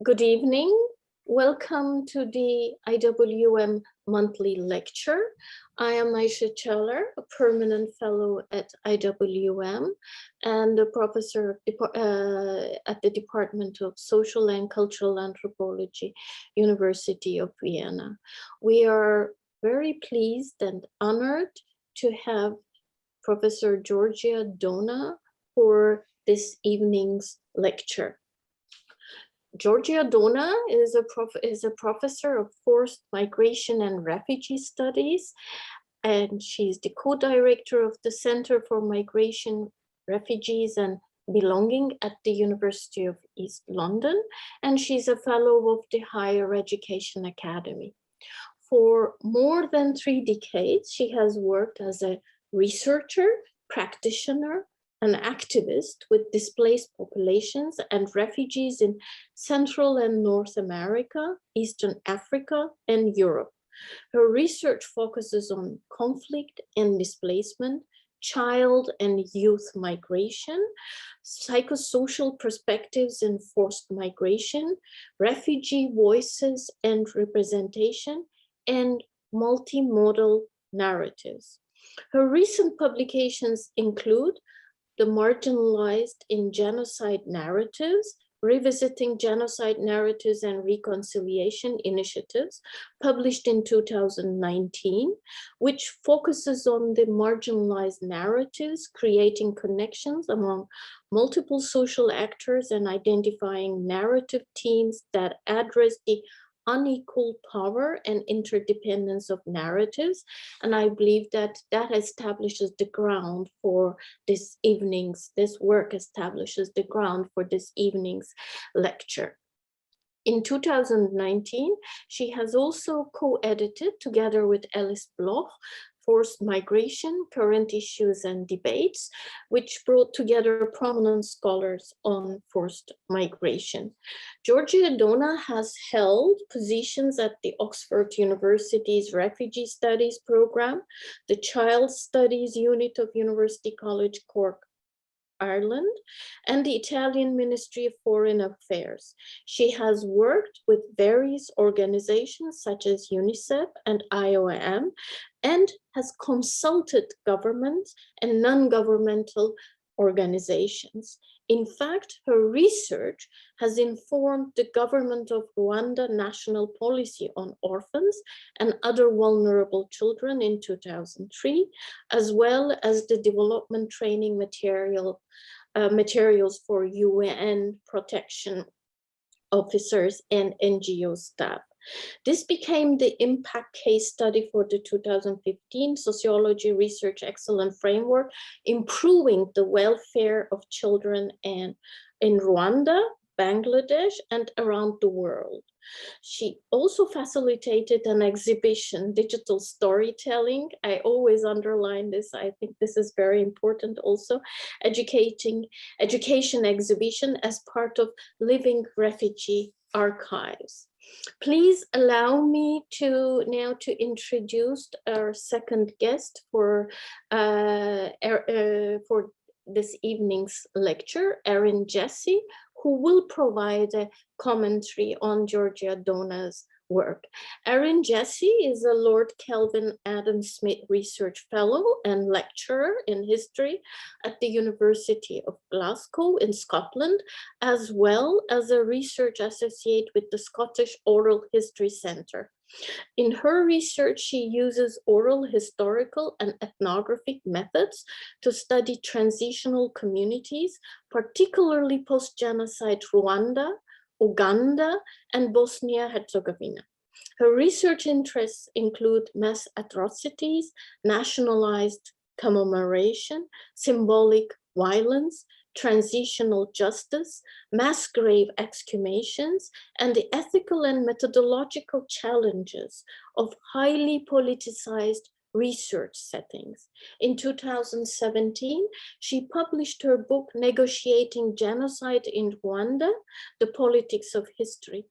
Good evening. Welcome to the IWM monthly lecture. I am Ayşe Çağlar, a permanent fellow at IWM and a professor at the Department of Social and Cultural Anthropology, University of Vienna. We are very pleased and honored to have Professor Giorgia Donà for this evening's lecture. Giorgia Donà is a professor of forced migration and refugee studies, and she's the co-director of the Center for Migration, Refugees and Belonging at the University of East London, and she's a fellow of the Higher Education Academy. For more than 3 decades, she has worked as a researcher, practitioner, an activist with displaced populations and refugees in Central and North America, Eastern Africa, and Europe. Her research focuses on conflict and displacement, child and youth migration, psychosocial perspectives in forced migration, refugee voices and representation, and multimodal narratives. Her recent publications include The Marginalized in Genocide Narratives, Revisiting Genocide Narratives and Reconciliation Initiatives, published in 2019, which focuses on the marginalized narratives, creating connections among multiple social actors and identifying narrative themes that address the unequal power and interdependence of narratives. And I believe that establishes the ground for this work establishes the ground for this evening's lecture. In 2019, she has also co-edited, together with Alice Bloch, Forced Migration, Current Issues and Debates, which brought together prominent scholars on forced migration. Giorgia Donà has held positions at the Oxford University's Refugee Studies program, the Child Studies Unit of University College Cork, Ireland, and the Italian Ministry of Foreign Affairs. She has worked with various organizations such as UNICEF and IWM, and has consulted governments and non-governmental organizations. In fact, her research has informed the government of Rwanda national policy on orphans and other vulnerable children in 2003, as well as the development training materials for UN protection officers and NGO staff. This became the impact case study for the 2015 Sociology Research Excellence Framework, improving the welfare of children in Rwanda, Bangladesh, and around the world. She also facilitated an exhibition, Digital Storytelling. I always underline this. I think this is very important also. Education exhibition as part of Living Refugee Archives. Please allow me now to introduce our second guest for this evening's lecture, Erin Jesse, who will provide a commentary on Giorgia Donà's work. Erin Jesse is a Lord Kelvin Adam Smith Research Fellow and lecturer in history at the University of Glasgow in Scotland, as well as a research associate with the Scottish Oral History Centre. In her research, she uses oral historical and ethnographic methods to study transitional communities, particularly post-genocide Rwanda, Uganda, and Bosnia-Herzegovina. Her research interests include mass atrocities, nationalized commemoration, symbolic violence, transitional justice, mass grave exhumations, and the ethical and methodological challenges of highly politicized research settings. In 2017, she published her book, Negotiating Genocide in Rwanda, The Politics of History.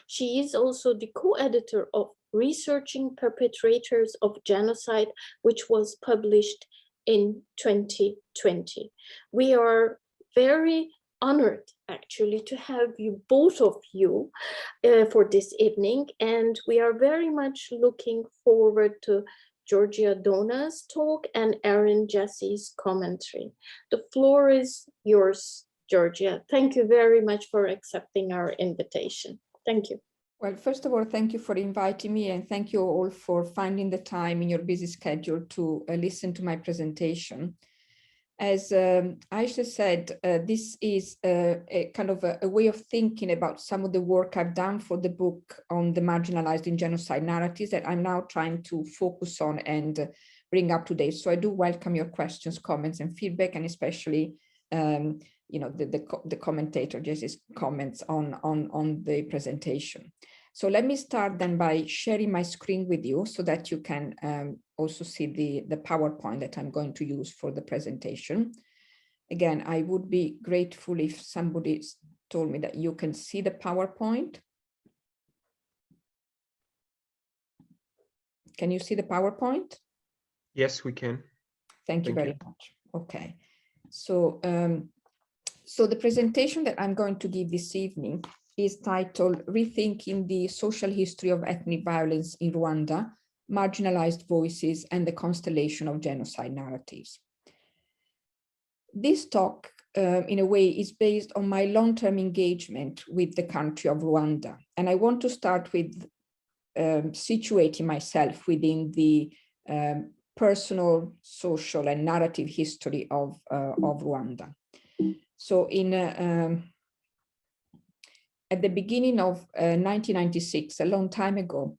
She is also the co-editor of Researching Perpetrators of Genocide, which was published in 2020. We are very honored actually to have you, both of you, for this evening. And we are very much looking forward to Giorgia Donà's talk and Erin Jesse's commentary. The floor is yours, Giorgia. Thank you very much for accepting our invitation. Thank you. Well, first of all, thank you for inviting me, and thank you all for finding the time in your busy schedule to listen to my presentation. As Ayşe said, this is a kind of a way of thinking about some of the work I've done for the book on the marginalized in genocide narratives that I'm now trying to focus on and bring up to date. So I do welcome your questions, comments, and feedback, and especially you know, the commentator Jesse's comments on the presentation. So let me start then by sharing my screen with you so that you can also see the PowerPoint that I'm going to use for the presentation. Again, I would be grateful if somebody told me that you can see the PowerPoint. Can you see the PowerPoint? Yes, we can. Thank you very much. Okay. So, so the presentation that I'm going to give this evening is titled Rethinking the Social History of Ethnic Violence in Rwanda, Marginalized Voices and the Constellation of Genocide Narratives. This talk, in a way, is based on my long-term engagement with the country of Rwanda. And I want to start with situating myself within the personal, social, and narrative history of Rwanda. So at the beginning of 1996, a long time ago,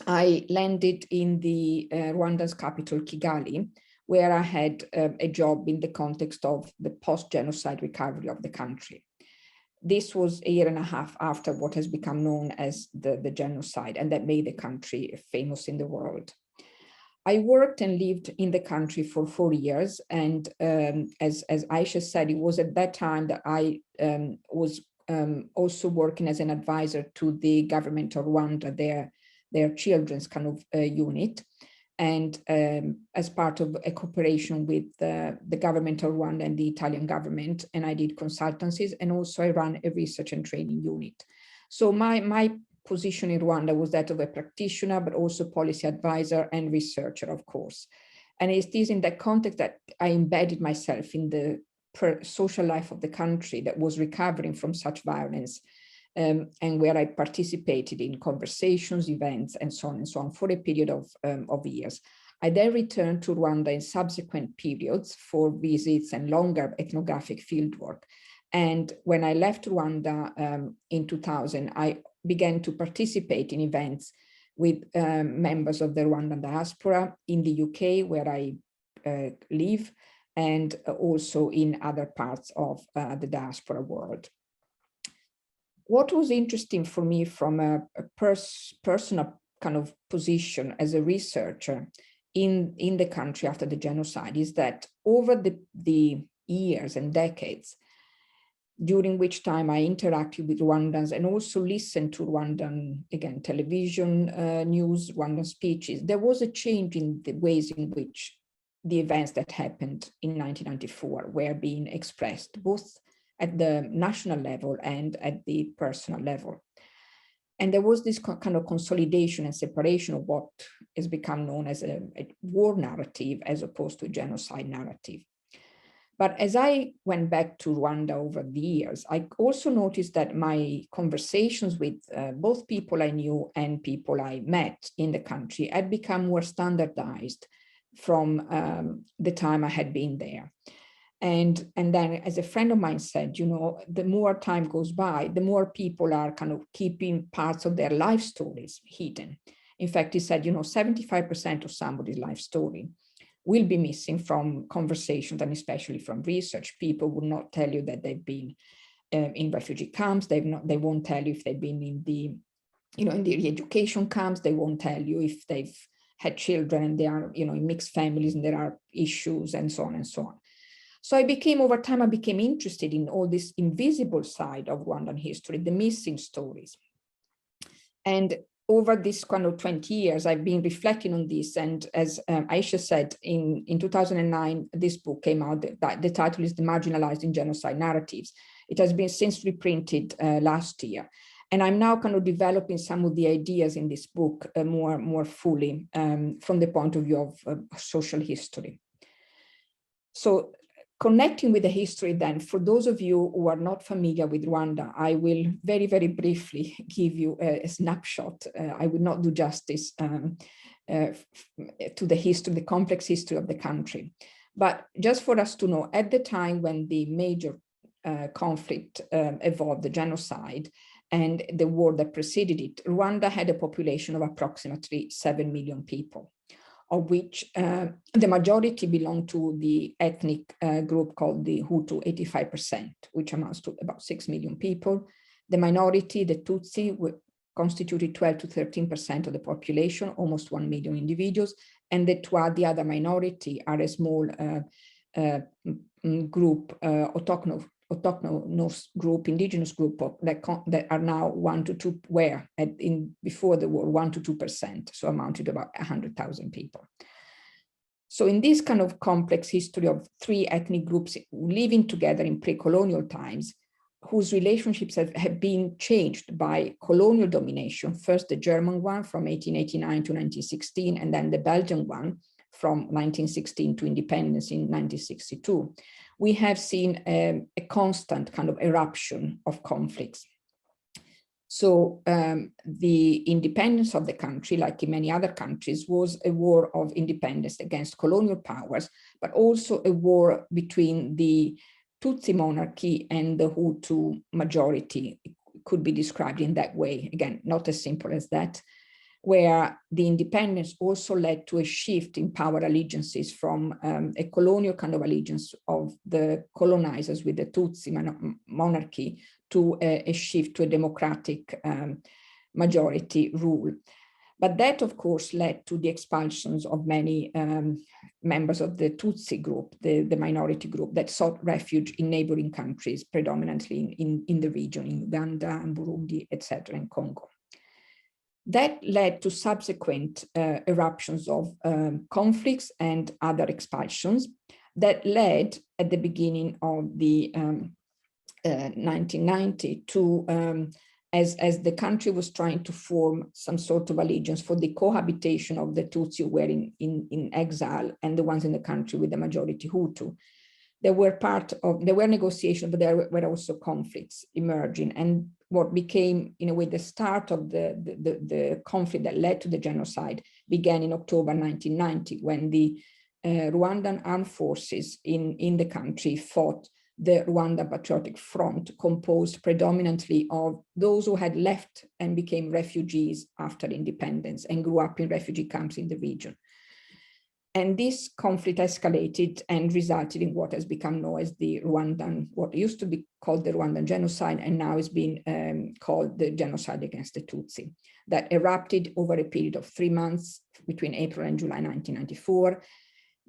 I landed in the Rwanda's capital, Kigali, where I had a job in the context of the post-genocide recovery of the country. This was a year and a half after what has become known as the genocide, and that made the country famous in the world. I worked and lived in the country for 4 years, and as Ayşe said, it was at that time that I was also working as an advisor to the government of Rwanda, their children's kind of unit, and as part of a cooperation with the government of Rwanda and the Italian government, and I did consultancies, and also I ran a research and training unit. So my position in Rwanda was that of a practitioner, but also policy advisor and researcher, of course. And it is in that context that I embedded myself in the social life of the country that was recovering from such violence, and where I participated in conversations, events, and so on for a period of years. I then returned to Rwanda in subsequent periods for visits and longer ethnographic fieldwork. And when I left Rwanda in 2000, I began to participate in events with members of the Rwandan diaspora in the UK, where I live, and also in other parts of the diaspora world. What was interesting for me from a personal kind of position as a researcher in the country after the genocide is that over the years and decades, during which time I interacted with Rwandans and also listened to Rwandan, again, television news, Rwandan speeches, there was a change in the ways in which the events that happened in 1994 were being expressed, both at the national level and at the personal level. And there was this kind of consolidation and separation of what has become known as a war narrative as opposed to a genocide narrative. But as I went back to Rwanda over the years, I also noticed that my conversations with both people I knew and people I met in the country had become more standardized from the time I had been there. And then, as a friend of mine said, you know, the more time goes by, the more people are kind of keeping parts of their life stories hidden. In fact, he said, you know, 75% of somebody's life story will be missing from conversations, and especially from research. People will not tell you that they've been in refugee camps. They won't tell you if they've been in the, you know, in the re-education camps. They won't tell you if they've had children and they are, you know, in mixed families and there are issues and so on and so on. So over time, I became interested in all this invisible side of Rwandan history, the missing stories. And over this kind of 20 years, I've been reflecting on this. And as Ayşe said, in 2009, this book came out. The title is The Marginalized Genocide Narratives. It has been since reprinted last year. And I'm now kind of developing some of the ideas in this book more fully from the point of view of social history. So connecting with the history then, for those of you who are not familiar with Rwanda, I will very, very briefly give you a snapshot. I will not do justice to the history, the complex history of the country. But just for us to know, at the time when the major conflict evolved, the genocide, and the war that preceded it, Rwanda had a population of approximately 7 million people, of which the majority belonged to the ethnic group called the Hutu, 85%, which amounts to about 6 million people. The minority, the Tutsi, constituted 12 to 13% of the population, almost 1 million individuals, and the Twa, the other minority, are a small group, autochthonous group, indigenous group that are now 1 to 2, before the war 1 to 2%, so amounted to about 100,000 people. So in this kind of complex history of 3 ethnic groups living together in pre-colonial times, whose relationships have been changed by colonial domination, first the German one from 1889 to 1916, and then the Belgian one from 1916 to independence in 1962. We have seen a constant kind of eruption of conflicts. So the independence of the country, like in many other countries, was a war of independence against colonial powers, but also a war between the Tutsi monarchy and the Hutu majority. It could be described in that way. Again, not as simple as that, where the independence also led to a shift in power allegiances from a colonial kind of allegiance of the colonizers with the Tutsi monarchy to a shift to a democratic majority rule. But that, of course, led to the expulsions of many members of the Tutsi group, the minority group that sought refuge in neighboring countries, predominantly in the region, in Uganda and Burundi, etc., and Congo. That led to subsequent eruptions of conflicts and other expulsions that led at the beginning of the 1990 to, as the country was trying to form some sort of allegiance for the cohabitation of the Tutsi who were in exile and the ones in the country with the majority Hutu. There were negotiations, but there were also conflicts emerging. And what became, in a way, the start of the conflict that led to the genocide began in October 1990, when the Rwandan armed forces in the country fought the Rwandan Patriotic Front, composed predominantly of those who had left and became refugees after independence and grew up in refugee camps in the region. And this conflict escalated and resulted in what has become known as the Rwandan, what used to be called the Rwandan Genocide, and now is being called the genocide against the Tutsi, that erupted over a period of 3 months between April and July 1994,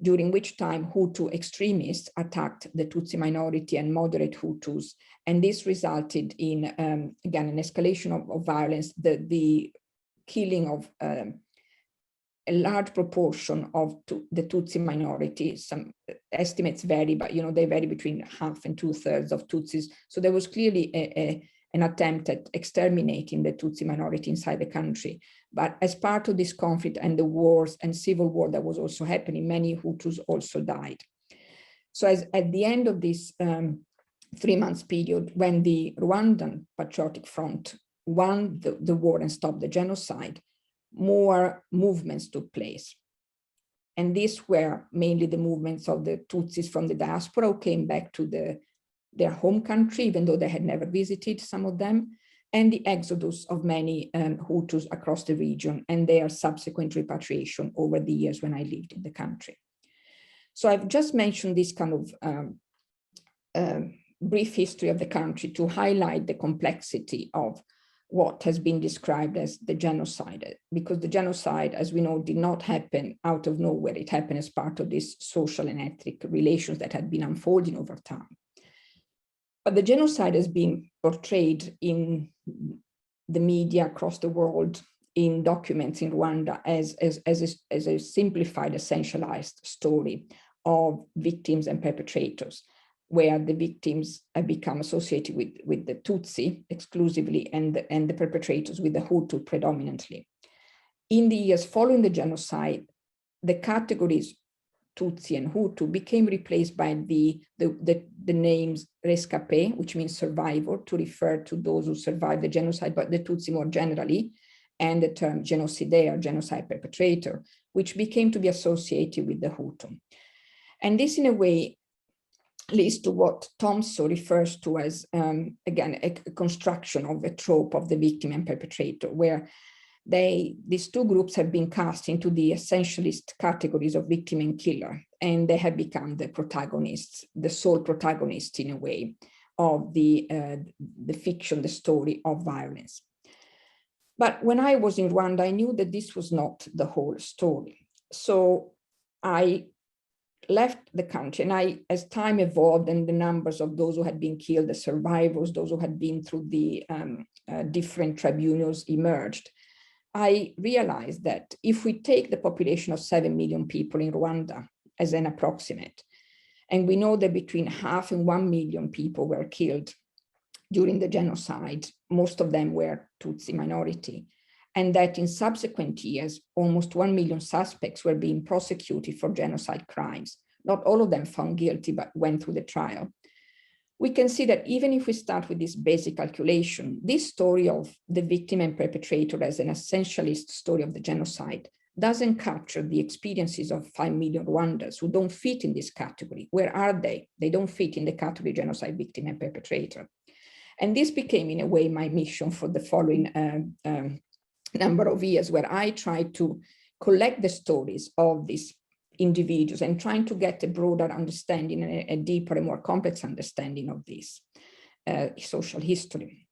during which time Hutu extremists attacked the Tutsi minority and moderate Hutus. And this resulted in, again, an escalation of violence, the killing of a large proportion of the Tutsi minority. Some estimates vary, but they vary between half and 2/3 of Tutsis. So there was clearly an attempt at exterminating the Tutsi minority inside the country. But as part of this conflict and the wars and civil war that was also happening, many Hutus also died. So at the end of this 3 months period, when the Rwandan Patriotic Front won the war and stopped the genocide, more movements took place. And these were mainly the movements of the Tutsis from the diaspora who came back to their home country, even though they had never visited, some of them, and the exodus of many Hutus across the region and their subsequent repatriation over the years when I lived in the country. So I've just mentioned this kind of brief history of the country to highlight the complexity of what has been described as the genocide, because the genocide, as we know, did not happen out of nowhere. It happened as part of these social and ethnic relations that had been unfolding over time. But the genocide has been portrayed in the media across the world in documents in Rwanda as a simplified, essentialized story of victims and perpetrators, where the victims have become associated with the Tutsi exclusively and the perpetrators with the Hutu predominantly. In the years following the genocide, the categories Tutsi and Hutu became replaced by the names rescapé, which means survivor, to refer to those who survived the genocide, but the Tutsi more generally, and the term genocidaire, genocide perpetrator, which became to be associated with the Hutu. And this, in a way, leads to what Thompson refers to as, again, a construction of a trope of the victim and perpetrator, where these two groups have been cast into the essentialist categories of victim and killer, and they have become the protagonists, the sole protagonists in a way of the fiction, the story of violence. But when I was in Rwanda, I knew that this was not the whole story. So I left the country, and as time evolved and the numbers of those who had been killed, the survivors, those who had been through the different tribunals emerged, I realized that if we take the population of 7 million people in Rwanda as an approximate, and we know that between 500,000 and 1 million people were killed during the genocide, most of them were Tutsi minority, and that in subsequent years, almost 1 million suspects were being prosecuted for genocide crimes. Not all of them found guilty, but went through the trial. We can see that even if we start with this basic calculation, this story of the victim and perpetrator as an essentialist story of the genocide doesn't capture the experiences of 5 million Rwandans who don't fit in this category. Where are they? They don't fit in the category genocide victim and perpetrator. And this became, in a way, my mission for the following number of years, where I tried to collect the stories of these individuals and trying to get a broader understanding and a deeper and more complex understanding of this social history.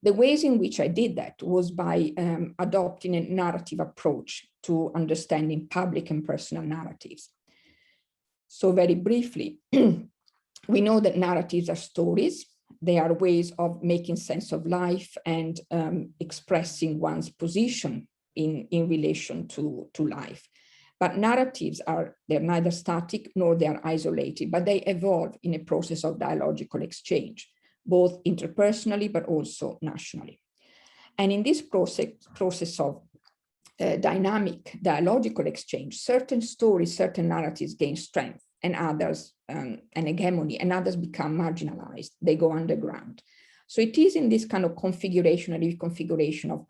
The ways in which I did that was by adopting a narrative approach to understanding public and personal narratives. So very briefly, we know that narratives are stories. They are ways of making sense of life and expressing one's position in relation to life. But narratives they're neither static nor they are isolated, but they evolve in a process of dialogical exchange, both interpersonally, but also nationally. And in this process of dynamic dialogical exchange, certain stories, certain narratives gain strength, and others an hegemony, and others become marginalized. They go underground. So it is in this kind of configuration and reconfiguration of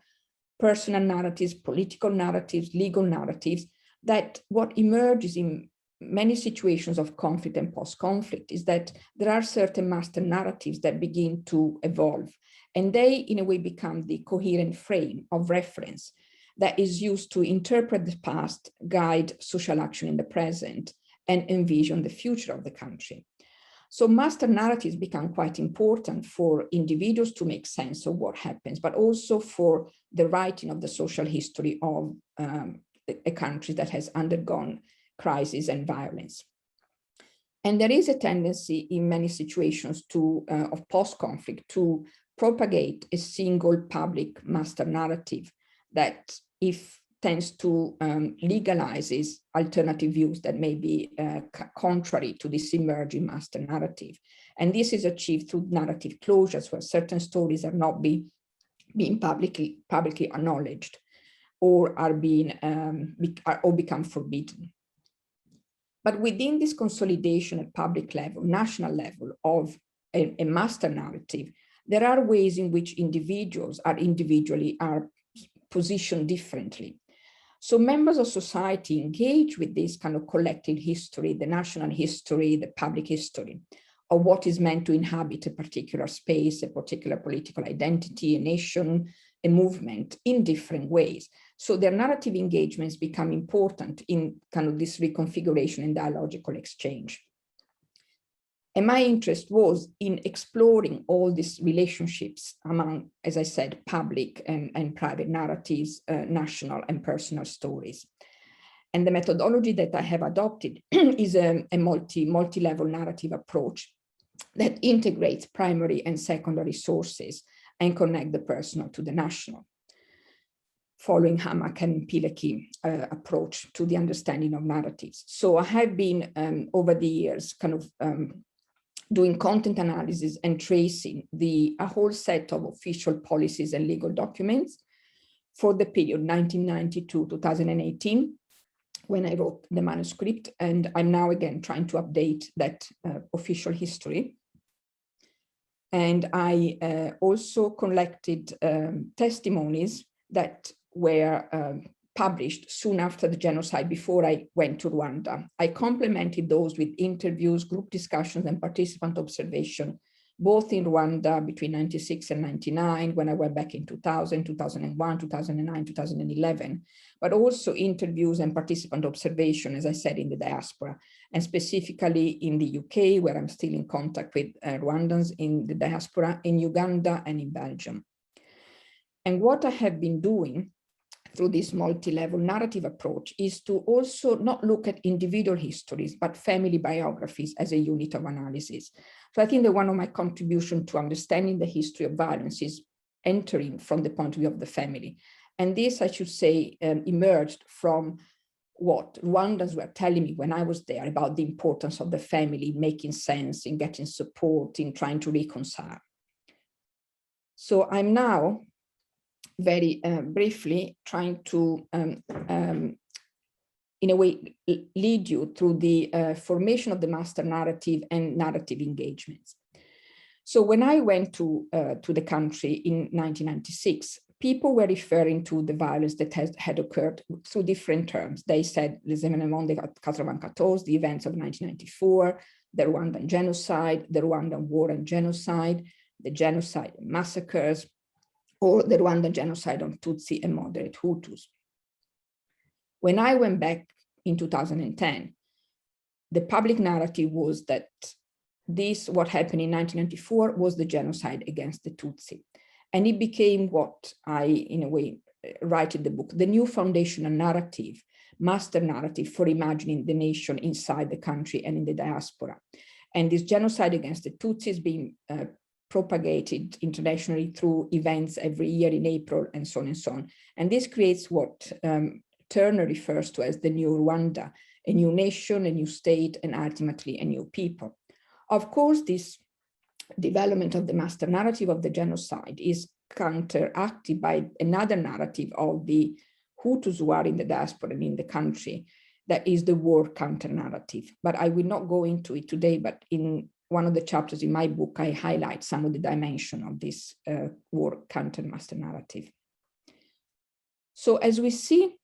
personal narratives, political narratives, legal narratives, that what emerges in many situations of conflict and post-conflict is that there are certain master narratives that begin to evolve, and they in a way become the coherent frame of reference that is used to interpret the past, guide social action in the present, and envision the future of the country. So master narratives become quite important for individuals to make sense of what happens, but also for the writing of the social history of a country that has undergone crisis and violence. And there is a tendency in many situations of post-conflict to propagate a single public master narrative that tends to legalizes alternative views that may be contrary to this emerging master narrative. And this is achieved through narrative closures, where certain stories are not being publicly acknowledged, or are or become forbidden. But within this consolidation at public level, national level of a master narrative, there are ways in which individuals are positioned differently. So members of society engage with this kind of collective history, the national history, the public history of what is meant to inhabit a particular space, a particular political identity, a nation, a movement, in different ways. So their narrative engagements become important in kind of this reconfiguration and dialogical exchange. And my interest was in exploring all these relationships among, as I said, public and private narratives, national and personal stories. And the methodology that I have adopted is a multi-level narrative approach that integrates primary and secondary sources and connect the personal to the national. following Hammack and Pilecki approach to the understanding of narratives. So I have been over the years kind of doing content analysis and tracing a whole set of official policies and legal documents for the period 1990 to 2018, when I wrote the manuscript, and I'm now again trying to update that official history. And I also collected testimonies that were published soon after the genocide, before I went to Rwanda. I complemented those with interviews, group discussions, and participant observation, both in Rwanda between 96 and 99, when I went back in 2000, 2001, 2009, 2011, but also interviews and participant observation, as I said, in the diaspora, and specifically in the UK, where I'm still in contact with Rwandans in the diaspora, in Uganda, and in Belgium. And what I have been doing through this multi-level narrative approach is to also not look at individual histories, but family biographies as a unit of analysis. So I think that one of my contributions to understanding the history of violence is entering from the point of view of the family. And this, I should say, emerged from what Rwandans were telling me when I was there about the importance of the family, making sense, in getting support, in trying to reconcile. So I'm now very briefly trying to, in a way, lead you through the formation of the master narrative and narrative engagements. So when I went to the country in 1996, people were referring to the violence that had occurred through different terms. They said les événements de 94, the events of 1994, the Rwandan genocide, the Rwandan war and genocide, the genocide and massacres, or the Rwandan genocide on Tutsi and moderate Hutus. When I went back in 2010, the public narrative was that what happened in 1994 was the genocide against the Tutsi. And it became what I, in a way, write in the book, the new foundational narrative, master narrative for imagining the nation inside the country and in the diaspora. And this genocide against the Tutsi is being propagated internationally through events every year in April, and so on and so on. And this creates what Turner refers to as the new Rwanda, a new nation, a new state, and ultimately a new people. Of course, this development of the master narrative of the genocide is counteracted by another narrative of the Hutus who are in the diaspora and in the country, that is the war counter narrative. But I will not go into it today, but in one of the chapters in my book, I highlight some of the dimension of this war counter master narrative. So as we see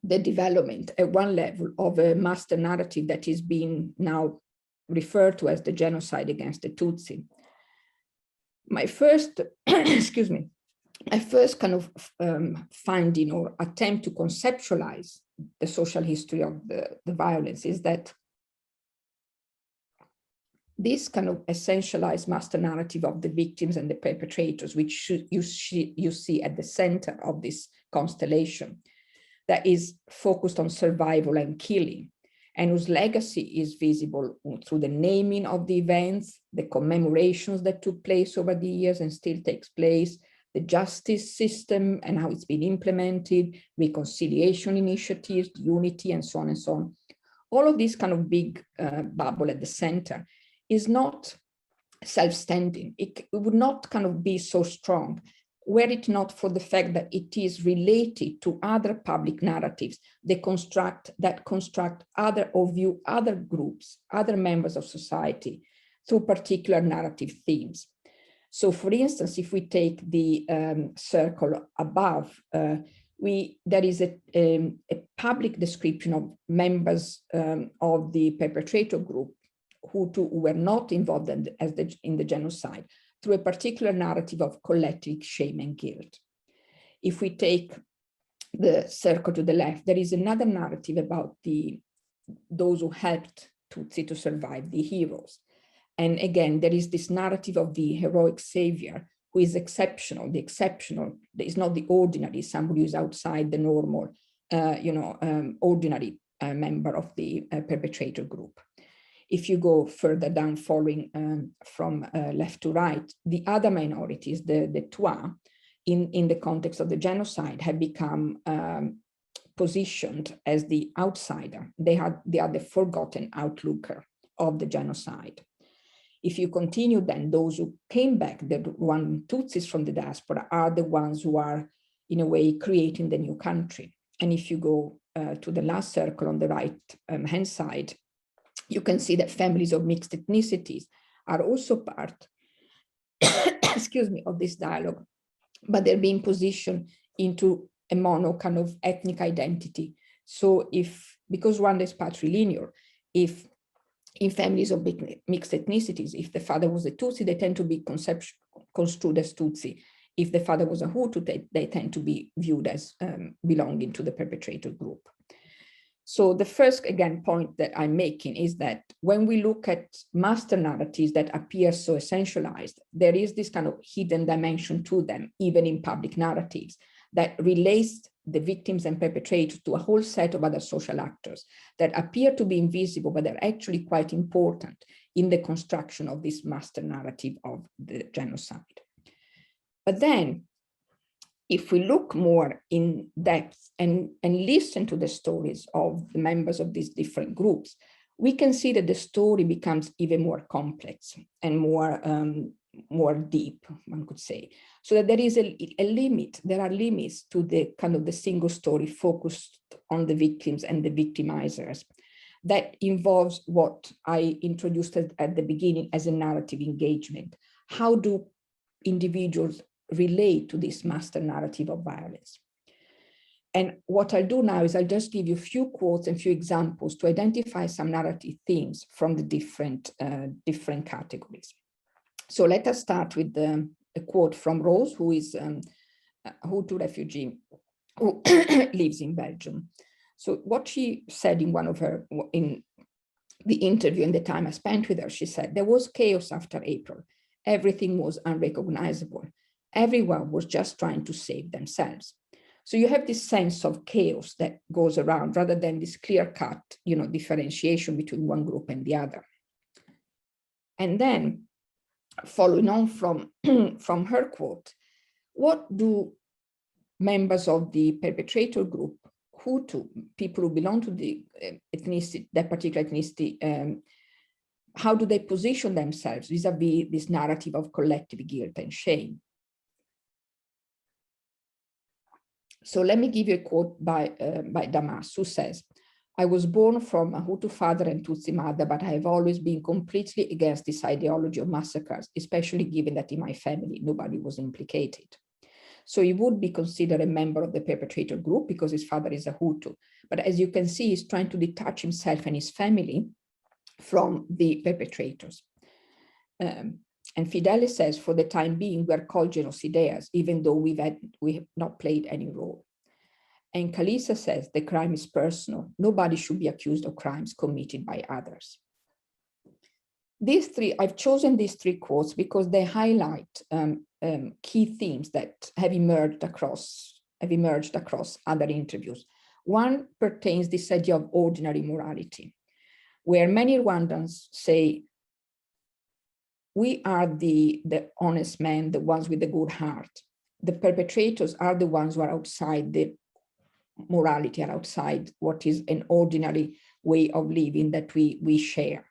the development at one level of a master narrative that is being now referred to as the genocide against the Tutsi, my first, excuse me, my first kind of finding or attempt to conceptualize the social history of the violence is that this kind of essentialized master narrative of the victims and the perpetrators, which you see at the center of this constellation, that is focused on survival and killing, and whose legacy is visible through the naming of the events, the commemorations that took place over the years and still takes place, the justice system and how it's been implemented, reconciliation initiatives, unity, and so on and so on. All of this kind of big bubble at the center is not self-standing. It would not kind of be so strong were it not for the fact that it is related to other public narratives that construct other or view other groups, other members of society through particular narrative themes. So for instance, if we take the circle above, there is a public description of members of the perpetrator group who were not involved in the genocide through a particular narrative of collective shame and guilt. If we take the circle to the left, there is another narrative about those who helped Tutsi to survive, the heroes. And again, there is this narrative of the heroic savior who is exceptional. The exceptional is not the ordinary, somebody who is outside the normal, ordinary member of the perpetrator group. If you go further down, following from left to right, the other minorities, the Twa, in the context of the genocide have become positioned as the outsider. They are the forgotten outlooker of the genocide. If you continue, then those who came back, the Rwandan Tutsis from the diaspora, are the ones who are, in a way, creating the new country. And if you go to the last circle on the right hand side, you can see that families of mixed ethnicities are also part, excuse me, of this dialogue, but they're being positioned into a mono kind of ethnic identity. So because Rwanda is patrilineal, if in families of mixed ethnicities, if the father was a Tutsi, they tend to be construed as Tutsi. If the father was a Hutu, they tend to be viewed as belonging to the perpetrator group. So the first, again, point that I'm making is that when we look at master narratives that appear so essentialized, there is this kind of hidden dimension to them, even in public narratives, that relates the victims and perpetrators to a whole set of other social actors that appear to be invisible, but they're actually quite important in the construction of this master narrative of the genocide. But then, if we look more in depth and listen to the stories of the members of these different groups, we can see that the story becomes even more complex and more deep, one could say. So that there is a limit, there are limits to the kind of the single story focused on the victims and the victimizers. That involves what I introduced at the beginning as a narrative engagement. How do individuals relate to this master narrative of violence? And what I'll do now is I'll just give you a few quotes and few examples to identify some narrative themes from the different categories. So let us start with a quote from Rose, who is a Hutu refugee who lives in Belgium. So what she said in in the interview and the time I spent with her, she said, "There was chaos after April. Everything was unrecognizable. Everyone was just trying to save themselves." So you have this sense of chaos that goes around rather than this clear-cut, differentiation between one group and the other. And then, following on from her quote, what do members of the perpetrator group, Hutu, people who belong to the ethnicity, that particular ethnicity, how do they position themselves vis-a-vis this narrative of collective guilt and shame? So let me give you a quote by Damas, who says, "I was born from a Hutu father and Tutsi mother, but I have always been completely against this ideology of massacres, especially given that in my family, nobody was implicated." So he would be considered a member of the perpetrator group because his father is a Hutu. But as you can see, he's trying to detach himself and his family from the perpetrators. And Fidele says, "For the time being, we are called genocidaires, even though we have not played any role." And Kalisa says, "The crime is personal. Nobody should be accused of crimes committed by others." I've chosen these three quotes because they highlight key themes that have emerged across other interviews. One pertains this idea of ordinary morality, where many Rwandans say, we are the honest men, the ones with the good heart. The perpetrators are the ones who are outside the morality, are outside what is an ordinary way of living that we share.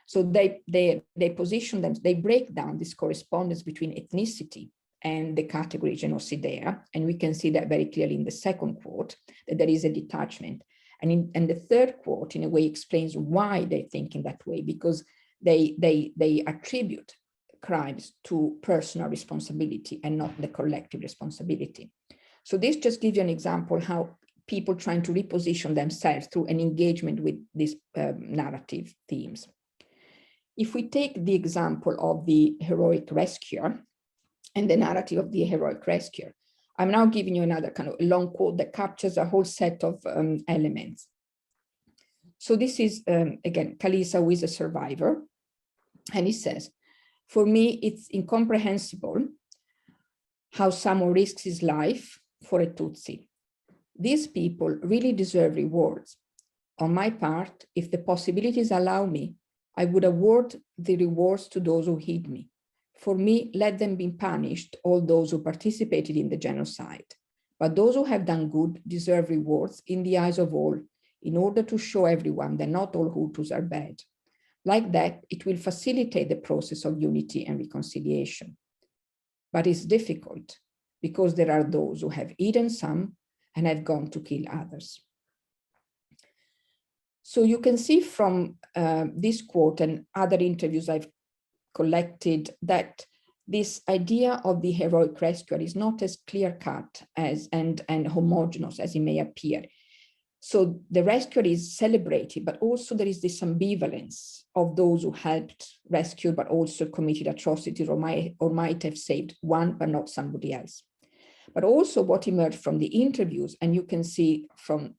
So they position them, they break down this correspondence between ethnicity and the category genocidaire. And we can see that very clearly in the second quote, that there is a detachment. And the third quote, in a way, explains why they think in that way, because they attribute crimes to personal responsibility and not the collective responsibility. So this just gives you an example how people trying to reposition themselves through an engagement with these narrative themes. If we take the example of the heroic rescuer and the narrative of the heroic rescuer, I'm now giving you another kind of long quote that captures a whole set of elements. So this is, again, Kalisa, who is a survivor. And he says, "For me, it's incomprehensible how someone risks his life for a Tutsi. These people really deserve rewards. On my part, if the possibilities allow me, I would award the rewards to those who hid me. For me, let them be punished, all those who participated in the genocide. But those who have done good deserve rewards in the eyes of all, in order to show everyone that not all Hutus are bad. Like that, it will facilitate the process of unity and reconciliation. But it's difficult because there are those who have eaten some and have gone to kill others. So you can see from this quote and other interviews I've collected that this idea of the heroic rescuer is not as clear-cut as and homogeneous as it may appear. So the rescuer is celebrated, but also there is this ambivalence of those who helped rescue, but also committed atrocities or might have saved one, but not somebody else. But also what emerged from the interviews, and you can see from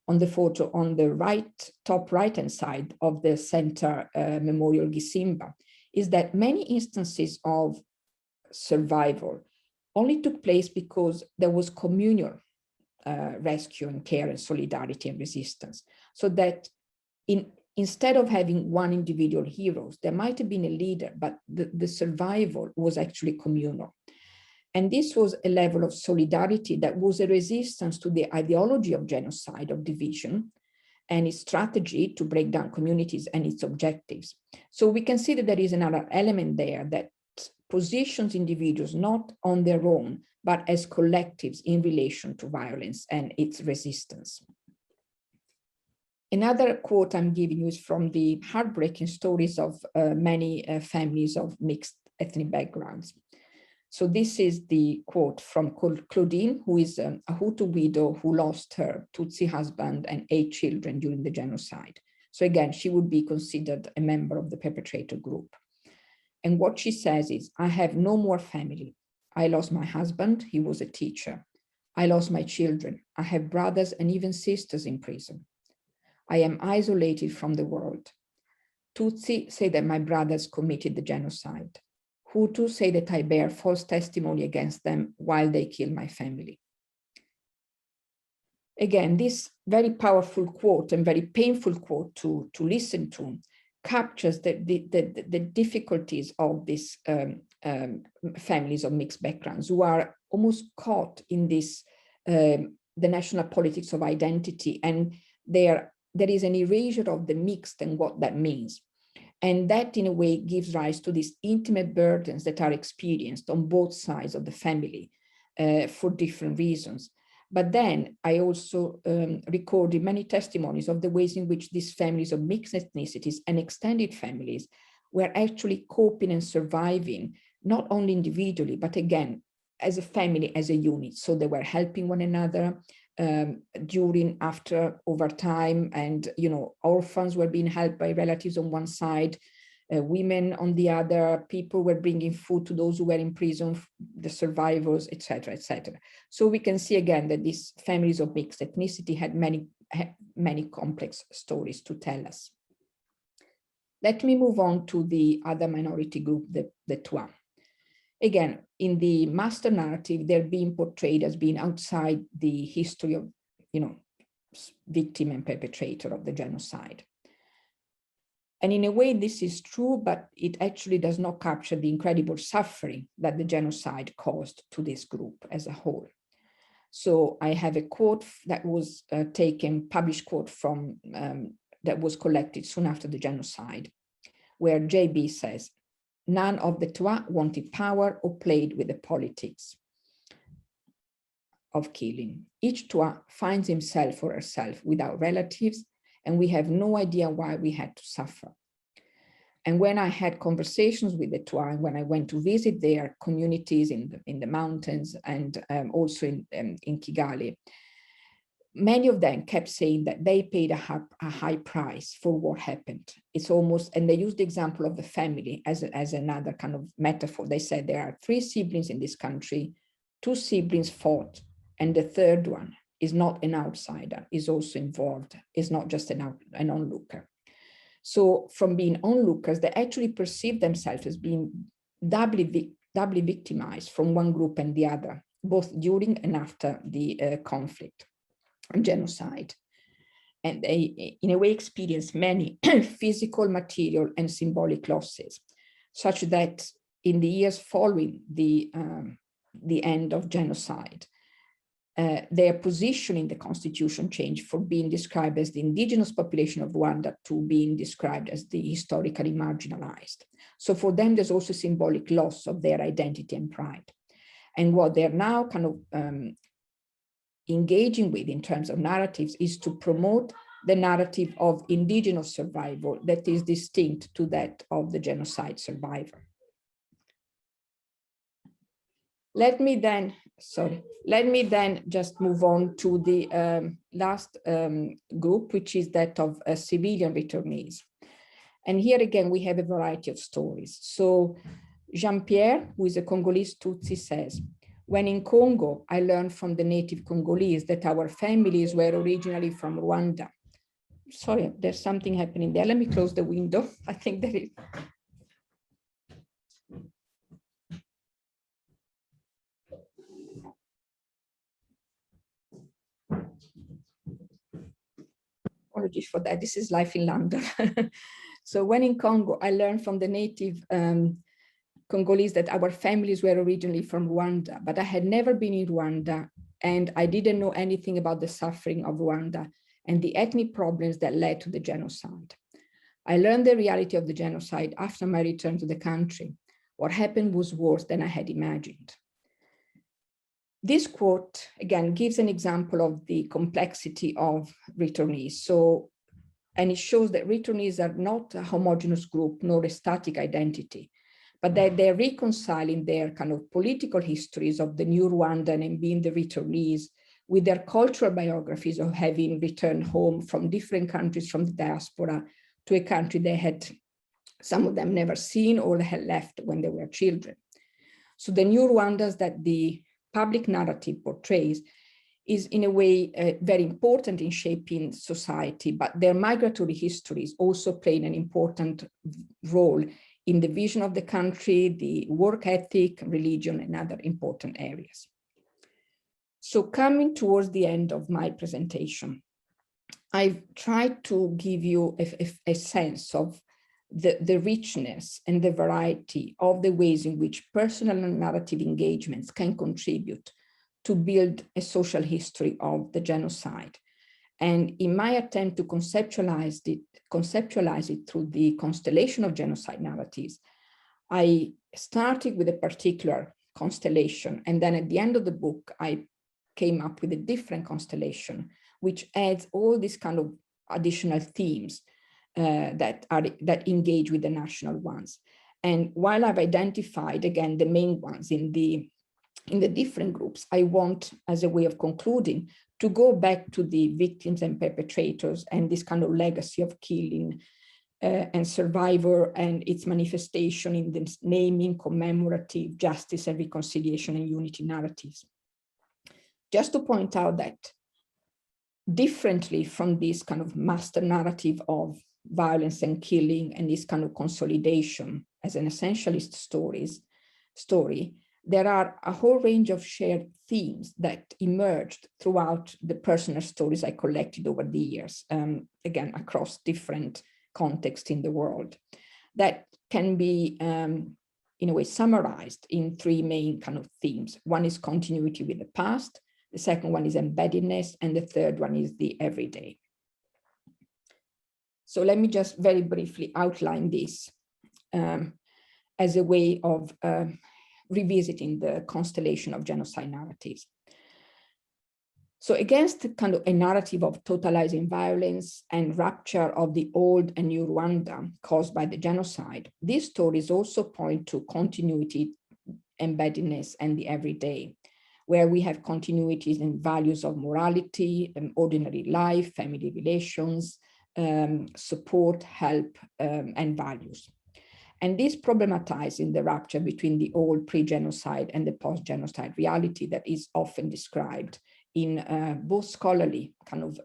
on the photo on the right, top right-hand side of the center memorial Gisimba, is that many instances of survival only took place because there was communal rescue and care and solidarity and resistance. So that instead of having one individual heroes, there might have been a leader, but the survival was actually communal. And this was a level of solidarity that was a resistance to the ideology of genocide, of division, and its strategy to break down communities and its objectives. So we can see that there is another element there that positions individuals not on their own, but as collectives in relation to violence and its resistance. Another quote I'm giving you is from the heartbreaking stories of many families of mixed ethnic backgrounds. So this is the quote from Claudine, who is a Hutu widow who lost her Tutsi husband and 8 children during the genocide. So again, she would be considered a member of the perpetrator group. And what she says is, I have no more family. I lost my husband, he was a teacher. I lost my children. I have brothers and even sisters in prison. I am isolated from the world. Tutsi say that my brothers committed the genocide. Hutu say that I bear false testimony against them while they kill my family. Again, this very powerful quote and very painful quote to listen to captures the difficulties of these families of mixed backgrounds who are almost caught in this, the national politics of identity, and there is an erasure of the mixed and what that means. And that in a way gives rise to these intimate burdens that are experienced on both sides of the family for different reasons. But then I also recorded many testimonies of the ways in which these families of mixed ethnicities and extended families were actually coping and surviving, not only individually, but again, as a family, as a unit. So they were helping one another during, after, over time, and orphans were being helped by relatives on one side, women on the other, people were bringing food to those who were in prison, the survivors, etc., etc. So we can see again that these families of mixed ethnicity had many complex stories to tell us. Let me move on to the other minority group, the Twa. Again, in the master narrative, they're being portrayed as being outside the history of, victim and perpetrator of the genocide. And in a way, this is true, but it actually does not capture the incredible suffering that the genocide caused to this group as a whole. So I have a quote that was published quote from, that was collected soon after the genocide, where JB says, none of the Twa wanted power or played with the politics of killing. Each Twa finds himself or herself without relatives, and we have no idea why we had to suffer. And when I had conversations with the Twa, when I went to visit their communities in the mountains and also in Kigali, many of them kept saying that they paid a high price for what happened. It's almost, and they used the example of the family as another kind of metaphor. They said there are 3 siblings in this country, 2 siblings fought, and the third one is not an outsider, is also involved, is not just an onlooker. So from being onlookers, they actually perceive themselves as being doubly victimized from one group and the other, both during and after the conflict and genocide. And they, in a way, experience many physical, material, and symbolic losses, such that in the years following the end of genocide, their position in the constitution changed from being described as the indigenous population of Rwanda to being described as the historically marginalized. So for them, there's also symbolic loss of their identity and pride. And what they're now kind of engaging with in terms of narratives is to promote the narrative of indigenous survival that is distinct to that of the genocide survivor. Let me then just move on to the last group, which is that of civilian returnees. And here again, we have a variety of stories. So Jean-Pierre, who is a Congolese Tutsi, says, when in Congo, I learned from the native Congolese that our families were originally from Rwanda. Sorry, there's something happening there. Let me close the window. I think there is. Apologies for that. This is life in London. So when in Congo, I learned from the native Congolese that our families were originally from Rwanda, but I had never been in Rwanda and I didn't know anything about the suffering of Rwanda and the ethnic problems that led to the genocide. I learned the reality of the genocide after my return to the country. What happened was worse than I had imagined. This quote, again, gives an example of the complexity of returnees. So, and it shows that returnees are not a homogeneous group, nor a static identity, but that they're reconciling their kind of political histories of the new Rwandan and being the returnees with their cultural biographies of having returned home from different countries from the diaspora to a country they had, some of them never seen or they had left when they were children. So the new Rwandas that the public narrative portrays is in a way very important in shaping society, but their migratory histories also play an important role in the vision of the country, the work ethic, religion, and other important areas. So coming towards the end of my presentation, I've tried to give you a sense of the richness and the variety of the ways in which personal and narrative engagements can contribute to build a social history of the genocide. And in my attempt to conceptualize it through the Constellation of Genocide Narratives, I started with a particular constellation. And then at the end of the book, I came up with a different constellation, which adds all these kind of additional themes that engage with the national ones. And while I've identified, again, the main ones in the different groups, I want, as a way of concluding, to go back to the victims and perpetrators and this kind of legacy of killing and survivor and its manifestation in the naming, commemorative, justice and reconciliation and unity narratives. Just to point out that differently from this kind of master narrative of violence and killing and this kind of consolidation as an essentialist story, there are a whole range of shared themes that emerged throughout the personal stories I collected over the years, again, across different contexts in the world, that can be, in a way, summarized in three main kind of themes. One is continuity with the past, the second one is embeddedness, and the third one is the everyday. So let me just very briefly outline this as a way of revisiting the constellation of genocide narratives. So against kind of a narrative of totalizing violence and rupture of the old and new Rwanda caused by the genocide, these stories also point to continuity, embeddedness, and the everyday, where we have continuities in values of morality, ordinary life, family relations, support, help, and values. And this problematizing the rupture between the old pre-genocide and the post-genocide reality that is often described in both scholarly kind of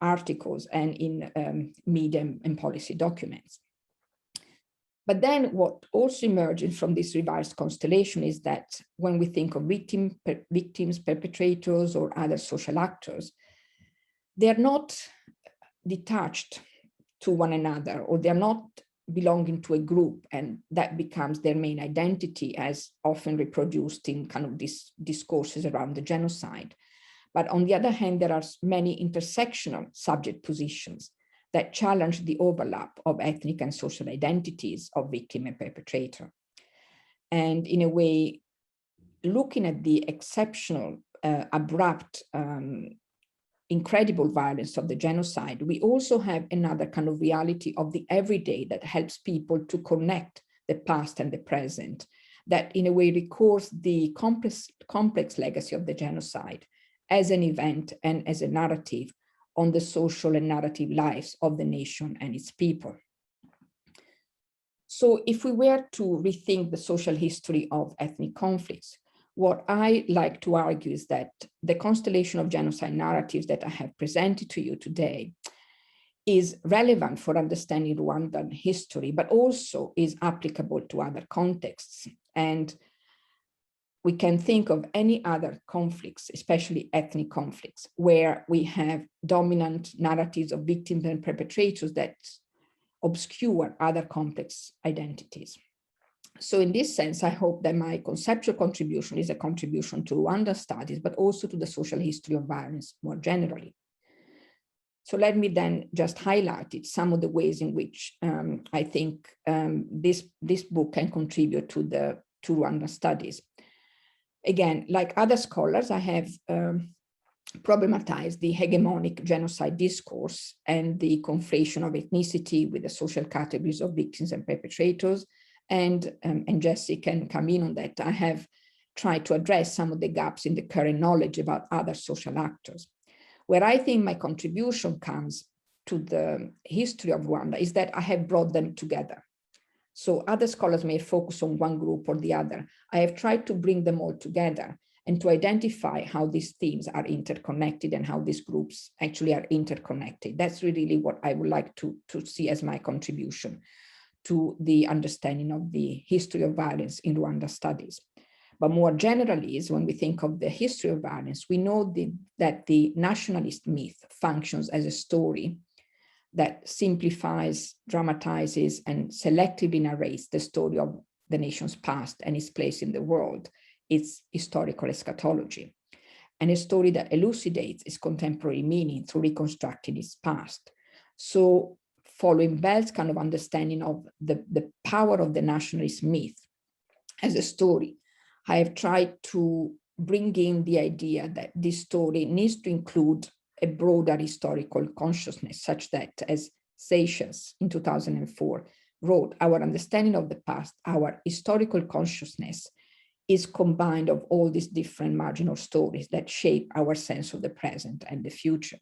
articles and in media and policy documents. But then what also emerges from this revised constellation is that when we think of victims, perpetrators, or other social actors, they're not detached to one another, or they're not belonging to a group, and that becomes their main identity, as often reproduced in kind of these discourses around the genocide. But on the other hand, there are many intersectional subject positions that challenge the overlap of ethnic and social identities of victim and perpetrator. And in a way, looking at the exceptional, abrupt, incredible violence of the genocide, we also have another kind of reality of the everyday that helps people to connect the past and the present, that in a way records the complex legacy of the genocide as an event and as a narrative on the social and narrative lives of the nation and its people. So if we were to rethink the social history of ethnic conflicts, what I like to argue is that the constellation of genocide narratives that I have presented to you today is relevant for understanding Rwandan history, but also is applicable to other contexts. And we can think of any other conflicts, especially ethnic conflicts, where we have dominant narratives of victims and perpetrators that obscure other complex identities. So in this sense, I hope that my conceptual contribution is a contribution to Rwanda studies, but also to the social history of violence more generally. So let me then just highlight some of the ways in which I think this book can contribute to Rwanda studies. Again, like other scholars, I have problematized the hegemonic genocide discourse and the conflation of ethnicity with the social categories of victims and perpetrators. And Jesse can come in on that. I have tried to address some of the gaps in the current knowledge about other social actors. Where I think my contribution comes to the history of Rwanda is that I have brought them together. So other scholars may focus on one group or the other. I have tried to bring them all together and to identify how these themes are interconnected and how these groups actually are interconnected. That's really what I would like to see as my contribution to the understanding of the history of violence in Rwanda studies. But more generally, is when we think of the history of violence, we know that the nationalist myth functions as a story that simplifies, dramatizes, and selectively narrates the story of the nation's past and its place in the world, its historical eschatology, and a story that elucidates its contemporary meaning through reconstructing its past. So following Bell's kind of understanding of the power of the nationalist myth as a story, I have tried to bring in the idea that this story needs to include a broader historical consciousness, such that, as Seychelles in 2004 wrote, our understanding of the past, our historical consciousness, is combined of all these different marginal stories that shape our sense of the present and the future.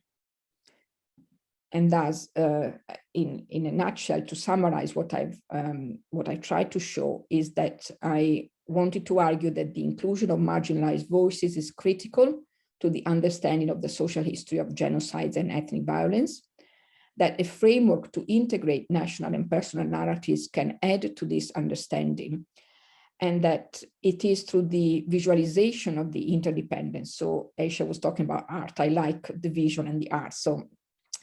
And thus, in a nutshell, to summarize what I tried to show is that I wanted to argue that the inclusion of marginalized voices is critical to the understanding of the social history of genocides and ethnic violence, that a framework to integrate national and personal narratives can add to this understanding, and that it is through the visualization of the interdependence. So Ayşe was talking about art. I like the vision and the art. So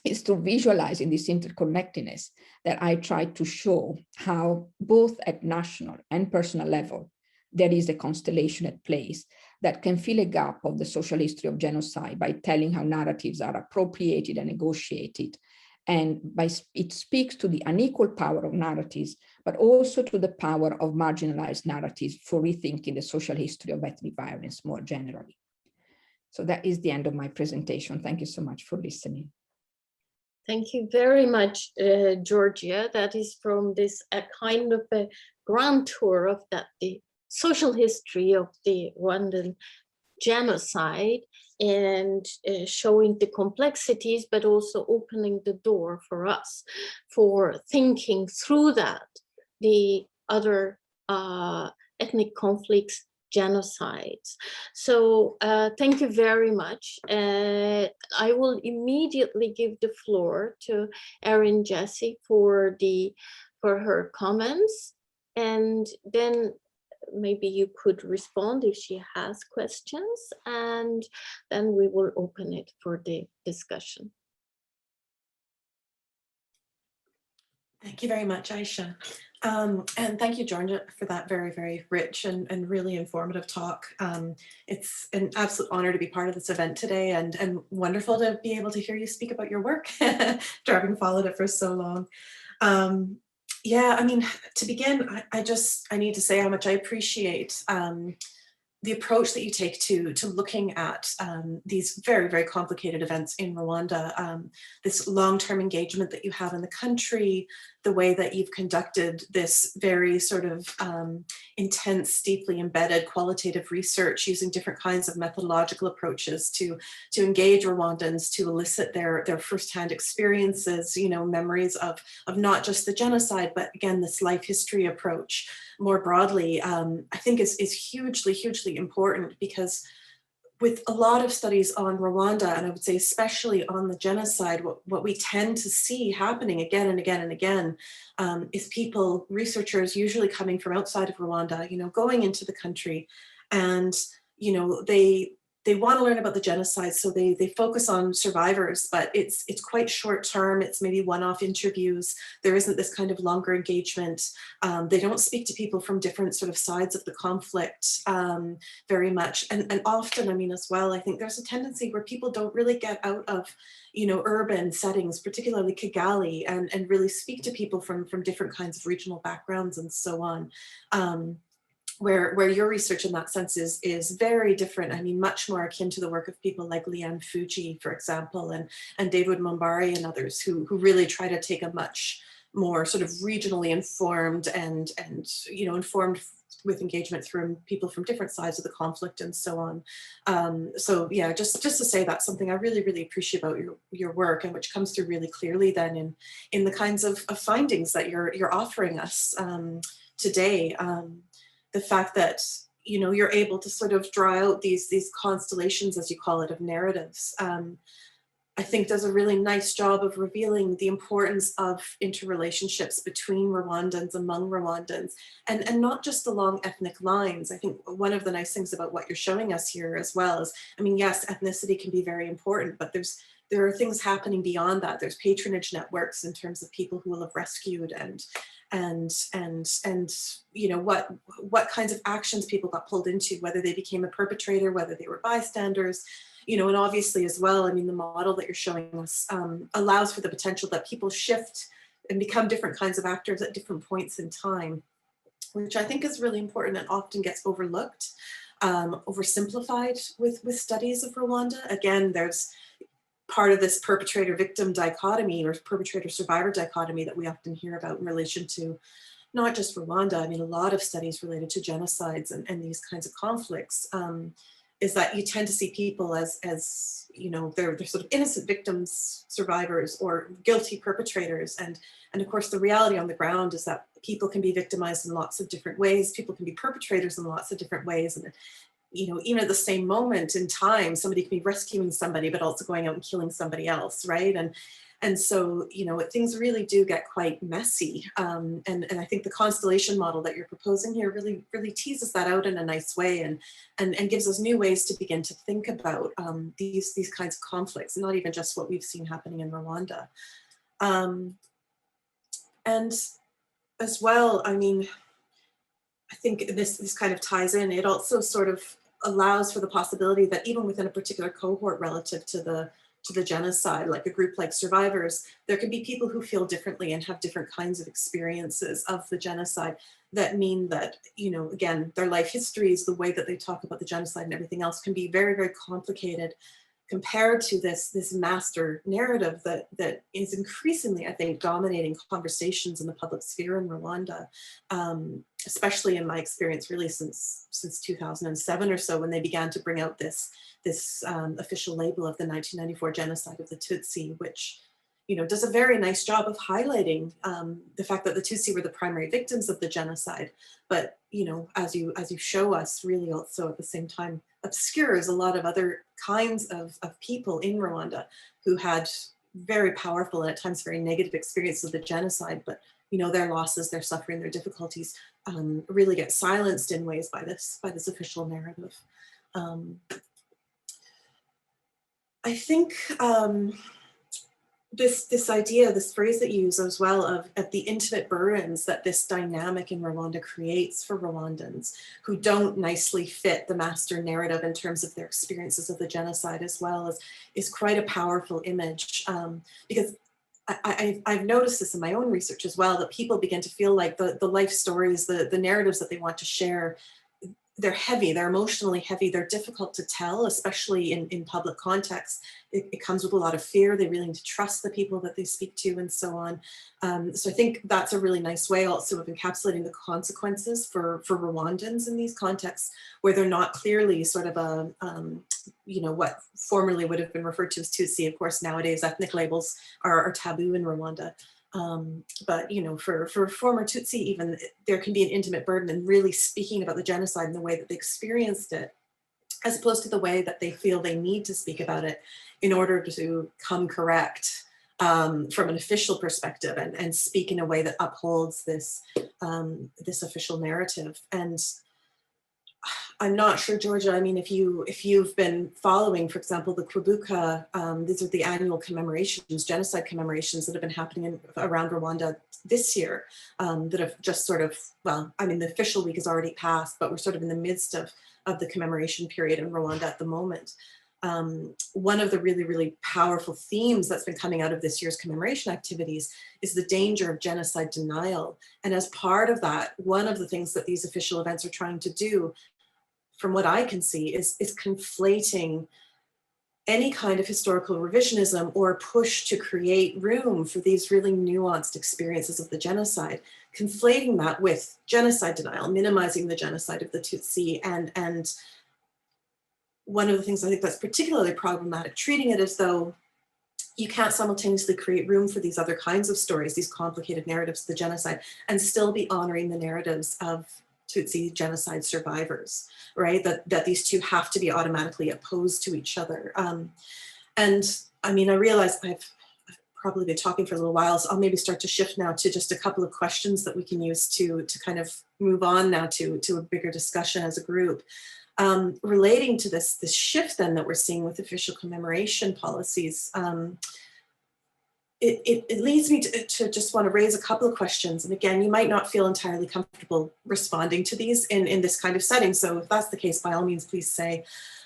it's through visualizing this interconnectedness that I try to show how both at national and personal level, there is a constellation at place that can fill a gap of the social history of genocide by telling how narratives are appropriated and negotiated. And it speaks to the unequal power of narratives, but also to the power of marginalized narratives for rethinking the social history of ethnic violence more generally. So that is the end of my presentation. Thank you so much for listening. Thank you very much, Giorgia. That is from this kind of a grand tour of the social history of the Rwandan genocide, and showing the complexities, but also opening the door for us for thinking through that, the other ethnic conflicts, genocides. So thank you very much. I will immediately give the floor to Erin Jesse for her comments, and then maybe you could respond if she has questions, and then we will open it for the discussion. Thank you very much, Ayşe. And thank you, Giorgia, for that very, very rich and really informative talk. It's an absolute honor to be part of this event today, and wonderful to be able to hear you speak about your work, after having followed it for so long. Yeah, I mean, to begin, I need to say how much I appreciate the approach that you take to looking at these very, very complicated events in Rwanda, this long-term engagement that you have in the country, the way that you've conducted this very sort of intense, deeply embedded qualitative research using different kinds of methodological approaches to engage Rwandans, to elicit their firsthand experiences, you know, memories of not just the genocide, but again, this life history approach more broadly, I think is hugely, hugely important, because with a lot of studies on Rwanda, and I would say especially on the genocide, what we tend to see happening again and again and again is people, researchers, usually coming from outside of Rwanda, you know, going into the country, and, you know, they want to learn about the genocide, so they focus on survivors, but it's quite short term. It's maybe one-off interviews. There isn't this kind of longer engagement. They don't speak to people from different sort of sides of the conflict very much. And often, I mean, as well, I think there's a tendency where people don't really get out of, you know, urban settings, particularly Kigali, and really speak to people from different kinds of regional backgrounds and so on. Where your research in that sense is very different. I mean, much more akin to the work of people like Liane Fuji, for example, and David Mumbari and others who really try to take a much more sort of regionally informed and you know, informed with engagement through people from different sides of the conflict and so on. So yeah, just to say that's something I really, really appreciate about your work, and which comes through really clearly then in the kinds of findings that you're offering us today. The fact that, you know, you're able to sort of draw out these constellations, as you call it, of narratives, I think does a really nice job of revealing the importance of interrelationships between Rwandans, among Rwandans, and not just along ethnic lines. I think one of the nice things about what you're showing us here as well is, I mean, yes, ethnicity can be very important, but there are things happening beyond that. There's patronage networks in terms of people who will have rescued and you know, what kinds of actions people got pulled into, whether they became a perpetrator, whether they were bystanders, you know, and obviously as well, I mean, the model that you're showing us allows for the potential that people shift and become different kinds of actors at different points in time, which I think is really important and often gets overlooked, oversimplified with studies of Rwanda. Again, there's part of this perpetrator-victim dichotomy or perpetrator-survivor dichotomy that we often hear about in relation to not just Rwanda. I mean, a lot of studies related to genocides and these kinds of conflicts is that you tend to see people as you know, they're sort of innocent victims, survivors, or guilty perpetrators. And of course, the reality on the ground is that people can be victimized in lots of different ways. People can be perpetrators in lots of different ways. And you know, even at the same moment in time, somebody can be rescuing somebody, but also going out and killing somebody else, right? And so, you know, things really do get quite messy. And I think the constellation model that you're proposing here really, really teases that out in a nice way and gives us new ways to begin to think about these kinds of conflicts, not even just what we've seen happening in Rwanda. And as well, I mean, I think this kind of ties in. It also sort of allows for the possibility that even within a particular cohort relative to the genocide, like a group like survivors, there can be people who feel differently and have different kinds of experiences of the genocide that mean that, you know, again, their life histories, the way that they talk about the genocide and everything else can be very, very complicated compared to this master narrative that is increasingly, I think, dominating conversations in the public sphere in Rwanda, especially in my experience, really since 2007 or so, when they began to bring out this official label of the 1994 genocide of the Tutsi, which, you know, does a very nice job of highlighting the fact that the Tutsi were the primary victims of the genocide, but, you know, as you show us, really also at the same time obscures a lot of other kinds of people in Rwanda who had very powerful and at times very negative experiences of the genocide, but, you know, their losses, their suffering, their difficulties really get silenced in ways by this official narrative. I think this idea, this phrase that you use as well of the intimate burdens that this dynamic in Rwanda creates for Rwandans who don't nicely fit the master narrative in terms of their experiences of the genocide as well, is quite a powerful image, because I've noticed this in my own research as well, that people begin to feel like the life stories, the narratives that they want to share, they're heavy, they're emotionally heavy, they're difficult to tell, especially in public context. It comes with a lot of fear. They really need to trust the people that they speak to and so on. So I think that's a really nice way also of encapsulating the consequences for Rwandans in these contexts, where they're not clearly sort of a, you know, what formerly would have been referred to as Tutsi. Of course, nowadays ethnic labels are taboo in Rwanda. But you know, for former Tutsi even, there can be an intimate burden in really speaking about the genocide in the way that they experienced it, as opposed to the way that they feel they need to speak about it in order to come correct from an official perspective and speak in a way that upholds this, this official narrative. And I'm not sure, Giorgia, I mean, if you've been following, for example, the Kwibuka, these are the annual commemorations, genocide commemorations that have been happening around Rwanda this year, that have just sort of, well, I mean, the official week has already passed, but we're sort of in the midst of the commemoration period in Rwanda at the moment. One of the really, really powerful themes that's been coming out of this year's commemoration activities is the danger of genocide denial. And as part of that, one of the things that these official events are trying to do, from what I can see, is conflating any kind of historical revisionism or push to create room for these really nuanced experiences of the genocide, conflating that with genocide denial, minimizing the genocide of the Tutsi, and one of the things I think that's particularly problematic, treating it as though you can't simultaneously create room for these other kinds of stories, these complicated narratives of the genocide, and still be honoring the narratives of Tutsi genocide survivors, right? That these two have to be automatically opposed to each other. And I mean, I realize I've probably been talking for a little while, so I'll maybe start to shift now to just a couple of questions that we can use to kind of move on now to a bigger discussion as a group. Relating to this shift then that we're seeing with official commemoration policies, it leads me to just want to raise a couple of questions. And again, you might not feel entirely comfortable responding to these in this kind of setting. So if that's the case, by all means, please say.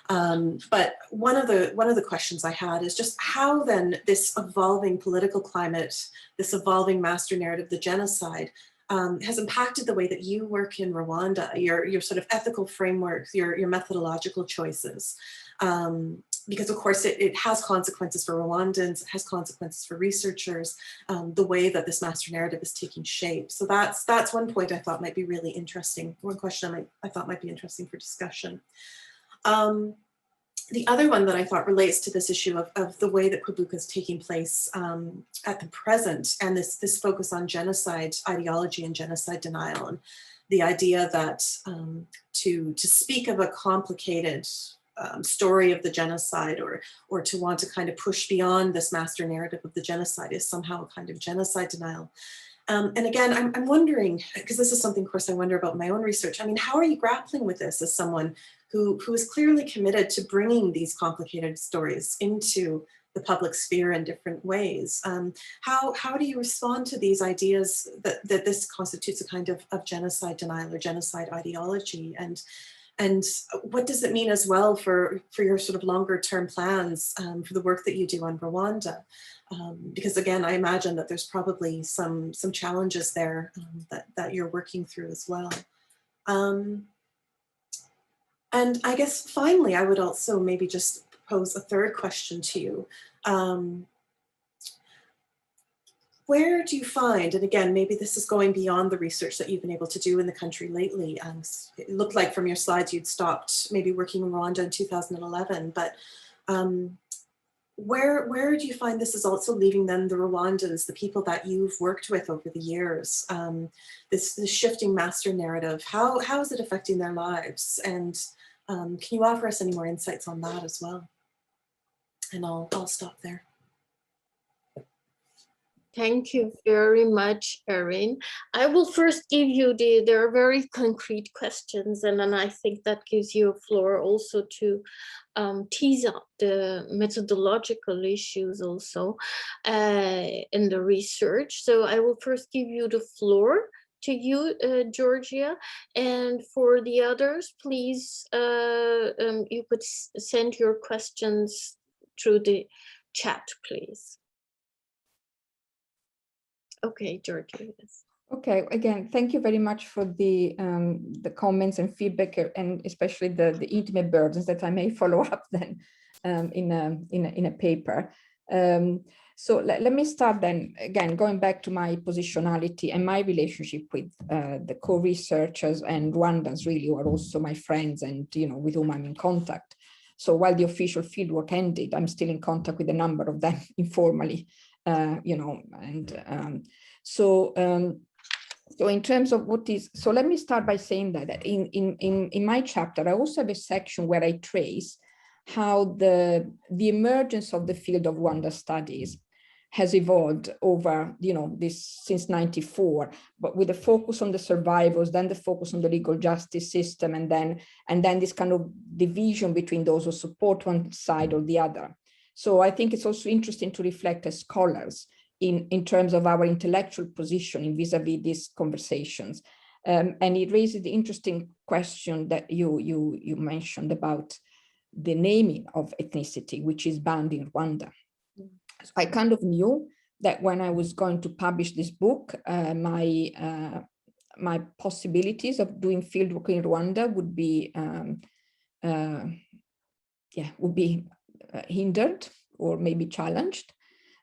But one of the questions I had is just how then this evolving political climate, this evolving master narrative, the genocide, has impacted the way that you work in Rwanda, your sort of ethical frameworks, your methodological choices. Because of course it has consequences for Rwandans, it has consequences for researchers, the way that this master narrative is taking shape. So that's one point I thought might be really interesting, one question I thought might be interesting for discussion. The other one that I thought relates to this issue of the way that Kwibuka is taking place at the present, and this focus on genocide ideology and genocide denial, and the idea that to speak of a complicated story of the genocide, or to want to kind of push beyond this master narrative of the genocide, is somehow a kind of genocide denial. And again, I'm wondering, because this is something, of course, I wonder about my own research. I mean, how are you grappling with this as someone who is clearly committed to bringing these complicated stories into the public sphere in different ways? How do you respond to these ideas that this constitutes a kind of genocide denial or genocide ideology? And what does it mean as well for your sort of longer term plans for the work that you do on Rwanda? Because again, I imagine that there's probably some challenges there that you're working through as well. And I guess finally, I would also maybe just pose a third question to you. Where do you find, and again, maybe this is going beyond the research that you've been able to do in the country lately. It looked like from your slides you'd stopped maybe working in Rwanda in 2011, but where do you find this is also leaving then the Rwandans, the people that you've worked with over the years, this shifting master narrative, how is it affecting their lives? And can you offer us any more insights on that as well? And I'll stop there. Thank you very much, Erin. I will first give you there are very concrete questions, and then I think that gives you a floor also to tease out the methodological issues also in the research. So I will first give you the floor to you, Giorgia, and for the others, please, you could send your questions through the chat, please. Okay, Giorgia. Yes. Okay, again, thank you very much for the comments and feedback, and especially the intimate burdens that I may follow up then in a paper. So let me start then, again, going back to my positionality and my relationship with the co-researchers and Rwandans, really, who are also my friends and, you know, with whom I'm in contact. So while the official fieldwork ended, I'm still in contact with a number of them informally, you know, and so in terms of what is, so let me start by saying that in my chapter, I also have a section where I trace how the emergence of the field of Rwanda studies has evolved over, you know, this since '94, but with a focus on the survivors, then the focus on the legal justice system, and then this kind of division between those who support one side or the other. So I think it's also interesting to reflect as scholars in terms of our intellectual positioning vis-a-vis these conversations. And it raises the interesting question that you mentioned about the naming of ethnicity, which is banned in Rwanda. So I kind of knew that when I was going to publish this book, my possibilities of doing fieldwork in Rwanda would be hindered or maybe challenged.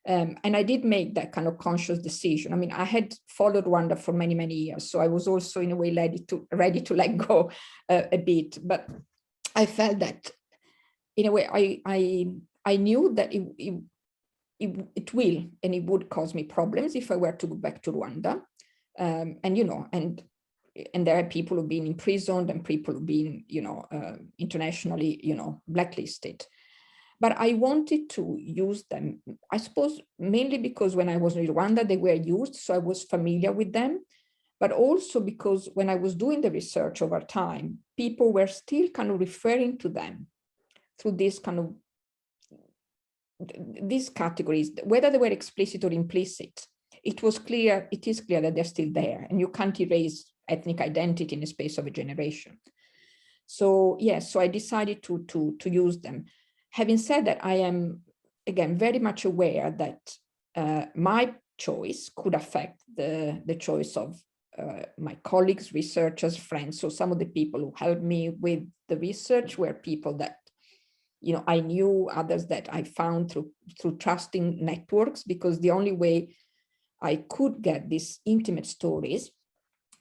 And I did make that kind of conscious decision. I mean, I had followed Rwanda for many, many years, so I was also in a way ready to let go a bit. But I felt that, in a way, I knew that it will and it would cause me problems if I were to go back to Rwanda. And, you know, and there are people who've been imprisoned and people who've been, you know, internationally, you know, blacklisted. But I wanted to use them, I suppose, mainly because when I was in Rwanda, they were used, so I was familiar with them, but also because when I was doing the research over time, people were still kind of referring to them through this kind of, these categories, whether they were explicit or implicit. It is clear that they're still there, and you can't erase ethnic identity in the space of a generation. So yes, so I decided to use them. Having said that, I am, again, very much aware that my choice could affect the choice of my colleagues, researchers, friends. So some of the people who helped me with the research were people that, you know, I knew, others that I found through trusting networks, because the only way I could get these intimate stories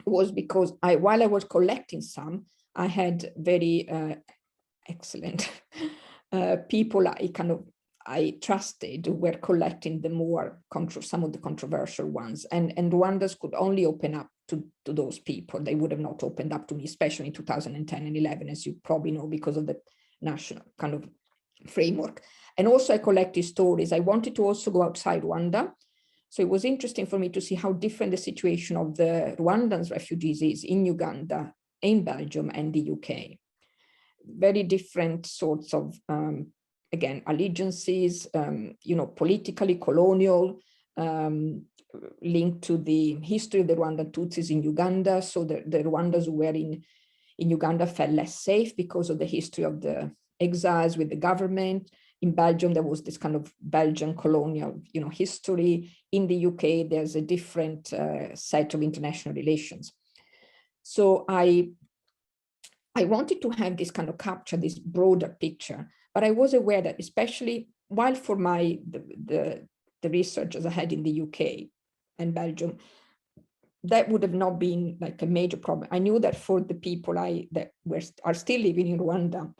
was because while I was collecting some, I had very excellent people I trusted were collecting the more some of the controversial ones, and Rwandans could only open up to those people. They would have not opened up to me, especially in 2010 and 11, as you probably know, because of the national kind of framework. And also I collected stories. I wanted to also go outside Rwanda. So it was interesting for me to see how different the situation of the Rwandans refugees is in Uganda, in Belgium, and the UK. Very different sorts of, again, allegiances, you know, politically colonial, linked to the history of the Rwandan Tutsis in Uganda. So the Rwandans who were in Uganda felt less safe because of the history of the exiles with the government. In Belgium, there was this kind of Belgian colonial, you know, history. In the UK, there's a different set of international relations. So I wanted to have this kind of capture, this broader picture, but I was aware that, especially while for the researchers I had in the UK and Belgium, that would have not been like a major problem. I knew that for the people that are still living in Rwanda,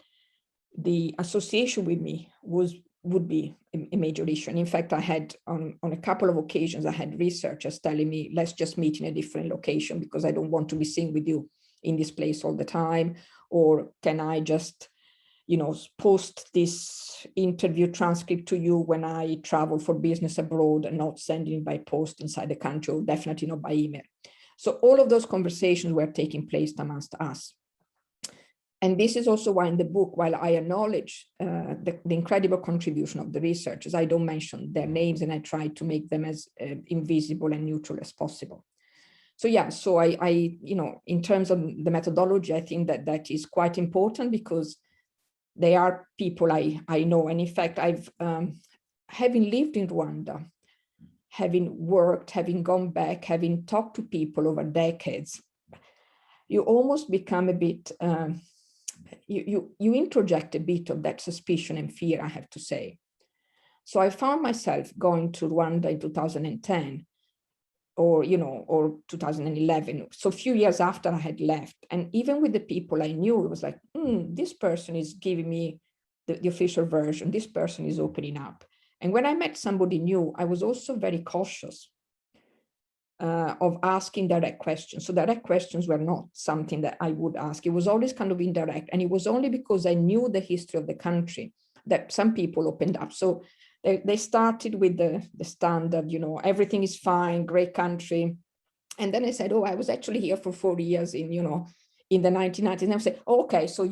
the association with me would be a major issue. And in fact, I had on a couple of occasions, I had researchers telling me, let's just meet in a different location because I don't want to be seen with you in this place all the time, or can I just post this interview transcript to you when I travel for business abroad and not sending it by post inside the country, or definitely not by email. So all of those conversations were taking place amongst us. And this is also why in the book, while I acknowledge the incredible contribution of the researchers, I don't mention their names, and I try to make them as invisible and neutral as possible. So yeah, so I in terms of the methodology, I think that is quite important, because they are people I know. And in fact, I've, having lived in Rwanda, having worked, having gone back, having talked to people over decades, you almost become a bit, you introject a bit of that suspicion and fear, I have to say. So I found myself going to Rwanda in 2010, or 2011, so a few years after I had left. And even with the people I knew, it was like, this person is giving me the official version, this person is opening up. And when I met somebody new, I was also very cautious of asking direct questions. So direct questions were not something that I would ask. It was always kind of indirect. And it was only because I knew the history of the country that some people opened up. So they started with the standard, everything is fine, great country. And then I said, oh, I was actually here for 4 years in the 1990s. And I said, oh, okay, so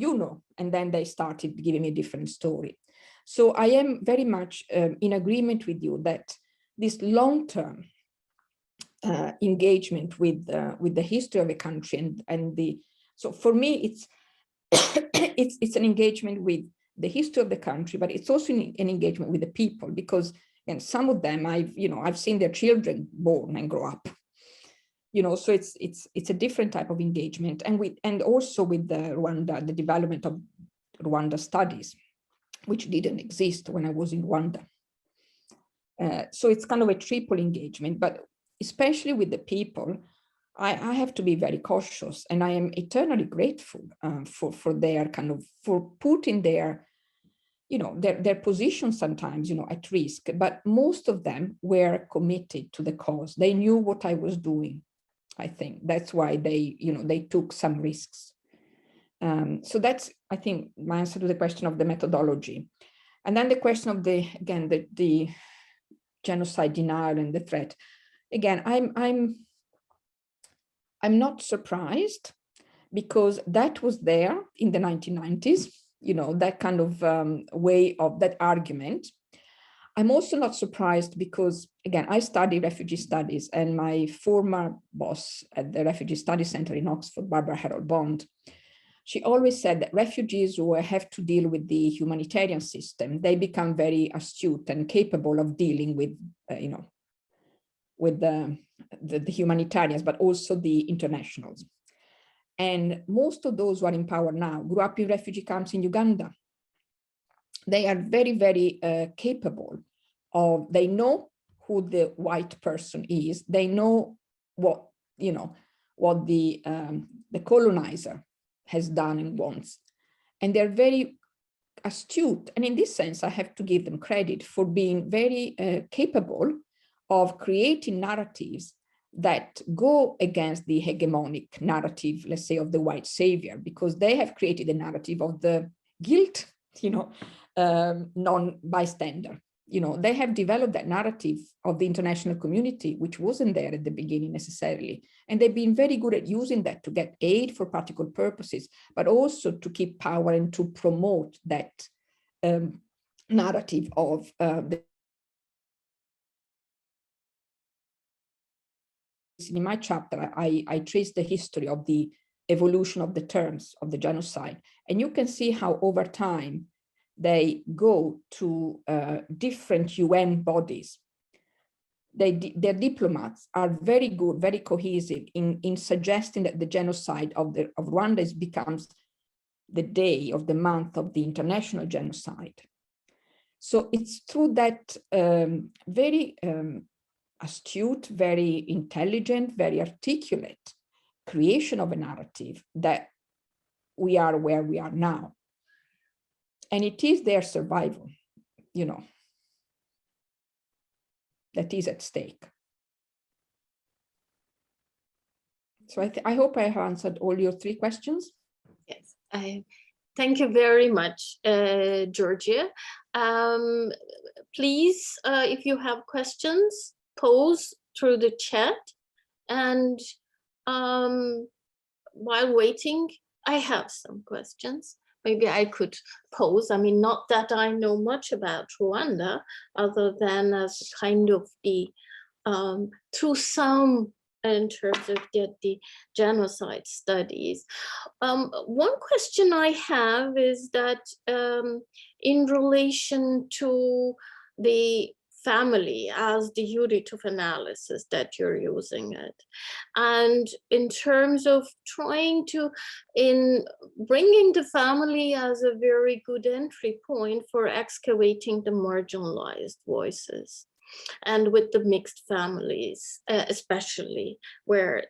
and then they started giving me a different story. So I am very much in agreement with you that this long-term engagement with the history of a country so for me, it's it's an engagement with the history of the country, but it's also an engagement with the people, because some of them I've seen their children born and grow up, so it's a different type of engagement, and also with the development of Rwanda studies, which didn't exist when I was in Rwanda. So it's kind of a triple engagement, but especially with the people, I have to be very cautious, and I am eternally grateful for their for putting their position sometimes, at risk, but most of them were committed to the cause. They knew what I was doing. I think that's why they took some risks. So that's, I think, my answer to the question of the methodology. And then the question of the genocide denial and the threat. Again, I'm not surprised, because that was there in the 1990s, that kind of way of that argument. I'm also not surprised because, again, I study refugee studies, and my former boss at the Refugee Studies Center in Oxford, Barbara Harold Bond, she always said that refugees who have to deal with the humanitarian system, they become very astute and capable of dealing with, with the humanitarians, but also the internationals. And most of those who are in power now grew up in refugee camps in Uganda. They are very, very capable of, they know who the white person is. They know what, what the colonizer has done and wants. And they're very astute. And in this sense, I have to give them credit for being very capable of creating narratives that go against the hegemonic narrative, let's say, of the white savior, because they have created a narrative of the guilt, non-bystander. They have developed that narrative of the international community, which wasn't there at the beginning necessarily. And they've been very good at using that to get aid for particular purposes, but also to keep power and to promote that narrative of in my chapter, I trace the history of the evolution of the terms of the genocide. And you can see how over time, they go to different UN bodies. Their diplomats are very good, very cohesive in suggesting that the genocide of Rwanda becomes the day of the month of the international genocide. So it's through that very astute, very intelligent, very articulate creation of a narrative that we are where we are now. And it is their survival, that is at stake. So I hope I have answered all your 3 questions. Yes, Thank you very much, Giorgia. Please, if you have questions, pose through the chat. And while waiting, I have some questions. Maybe I could pose. I mean, not that I know much about Rwanda, other than as kind of the, through some, in terms of the genocide studies. One question I have is that in relation to the family as the unit of analysis that you're using it, and in terms of trying to, in bringing the family as a very good entry point for excavating the marginalized voices, and with the mixed families, especially where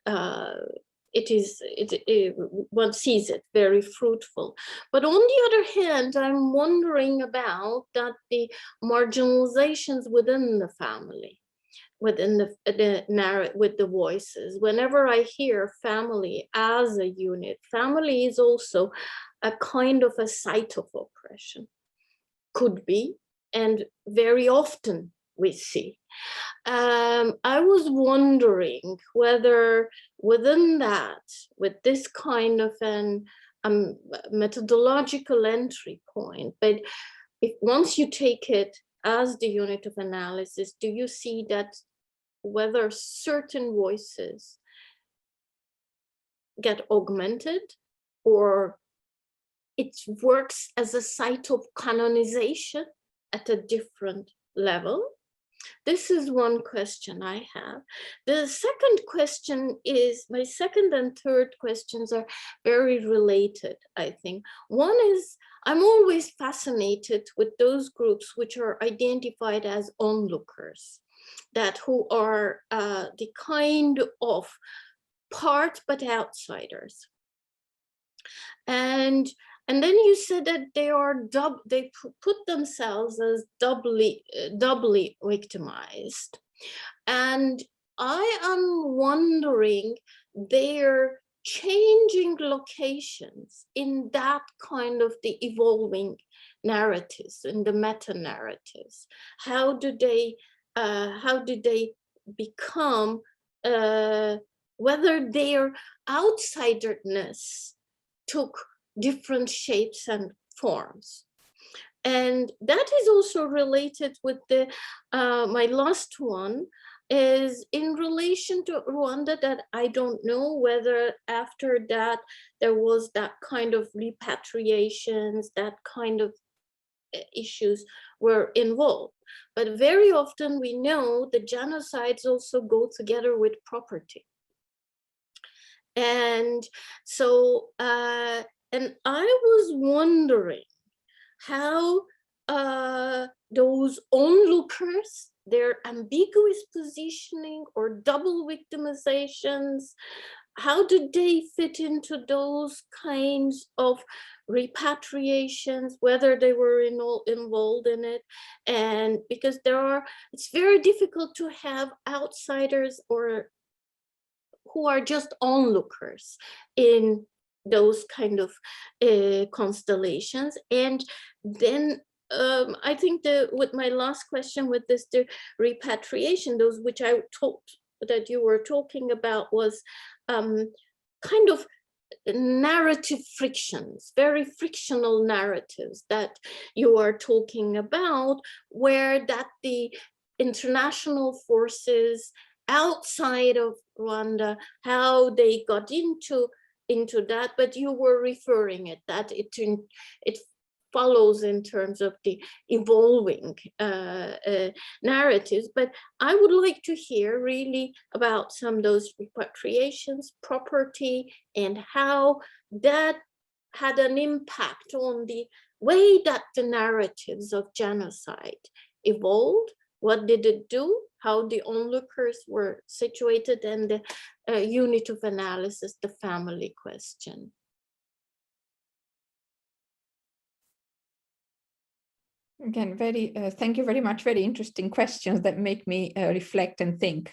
one sees it very fruitful. But on the other hand, I'm wondering about that the marginalizations within the family, within with the voices. Whenever I hear family as a unit, family is also a kind of a site of oppression, could be, and very often we see. I was wondering whether within that, with this kind of an methodological entry point, but if once you take it as the unit of analysis, do you see that whether certain voices get augmented, or it works as a site of canonization at a different level? This is one question I have. The second question is, my second and third questions are very related, I think. One is, I'm always fascinated with those groups which are identified as onlookers, that who are the kind of part but outsiders. And then you said that they are they put themselves as doubly victimized. And I am wondering, they're changing locations in that kind of the evolving narratives, in the meta narratives. How do they become, whether their outsiderness took different shapes and forms. And that is also related with the, my last one is in relation to Rwanda, that I don't know whether after that there was that kind of repatriations, that kind of issues were involved. But very often we know the genocides also go together with property. And so, and I was wondering how those onlookers, their ambiguous positioning or double victimizations, how did they fit into those kinds of repatriations, whether they were involved in it? And because it's very difficult to have outsiders or who are just onlookers in those kind of constellations. And then I think with my last question with this, the repatriation, those which I talked that you were talking about was kind of narrative frictions, very frictional narratives that you are talking about, where that the international forces outside of Rwanda, how they got into that, but you were referring it that it follows in terms of the evolving narratives. But I would like to hear really about some of those repatriations, property, and how that had an impact on the way that the narratives of genocide evolved. What did it do? How the onlookers were situated, and the unit of analysis, the family question. Again, thank you very much. Very interesting questions that make me reflect and think.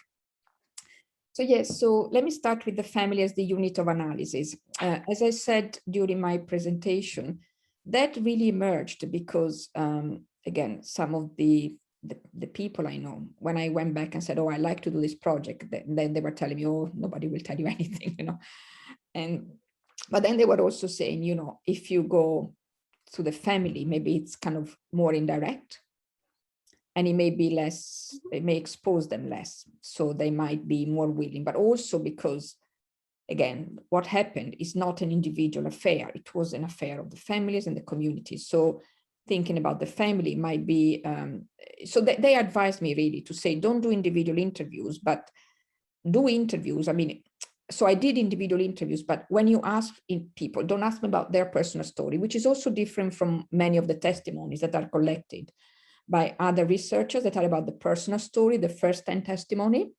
So yes, so let me start with the family as the unit of analysis. As I said during my presentation, that really emerged because, again, some of the people I know, when I went back and said, oh, I like to do this project, then they were telling me, oh, nobody will tell you anything, you know. But then they were also saying, you know, if you go to the family, maybe it's kind of more indirect, and it may be less, it may expose them less, so they might be more willing. But also because, again, what happened is not an individual affair, it was an affair of the families and the communities. So thinking about the family might be, so they advised me really to say, don't do individual interviews, but do interviews. I mean, so I did individual interviews, but when you ask people, don't ask them about their personal story, which is also different from many of the testimonies that are collected by other researchers that are about the personal story, the first-hand testimony.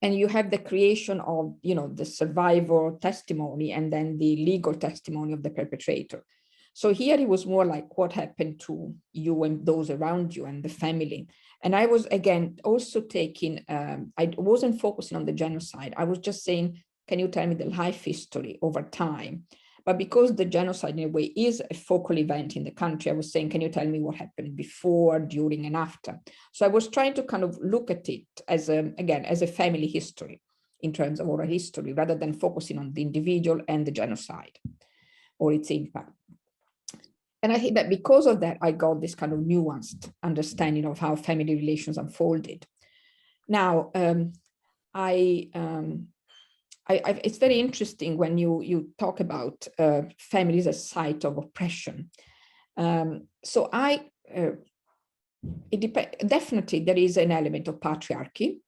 And you have the creation of, you know, the survivor testimony and then the legal testimony of the perpetrator. So here it was more like what happened to you and those around you and the family. And I was, again, also taking, I wasn't focusing on the genocide. I was just saying, can you tell me the life history over time? But because the genocide in a way is a focal event in the country, I was saying, can you tell me what happened before, during, and after? So I was trying to kind of look at it as a, again, as a family history in terms of oral history, rather than focusing on the individual and the genocide or its impact. And I think that because of that, I got this kind of nuanced understanding of how family relations unfolded. Now, it's very interesting when you talk about families as site of oppression. So definitely there is an element of patriarchy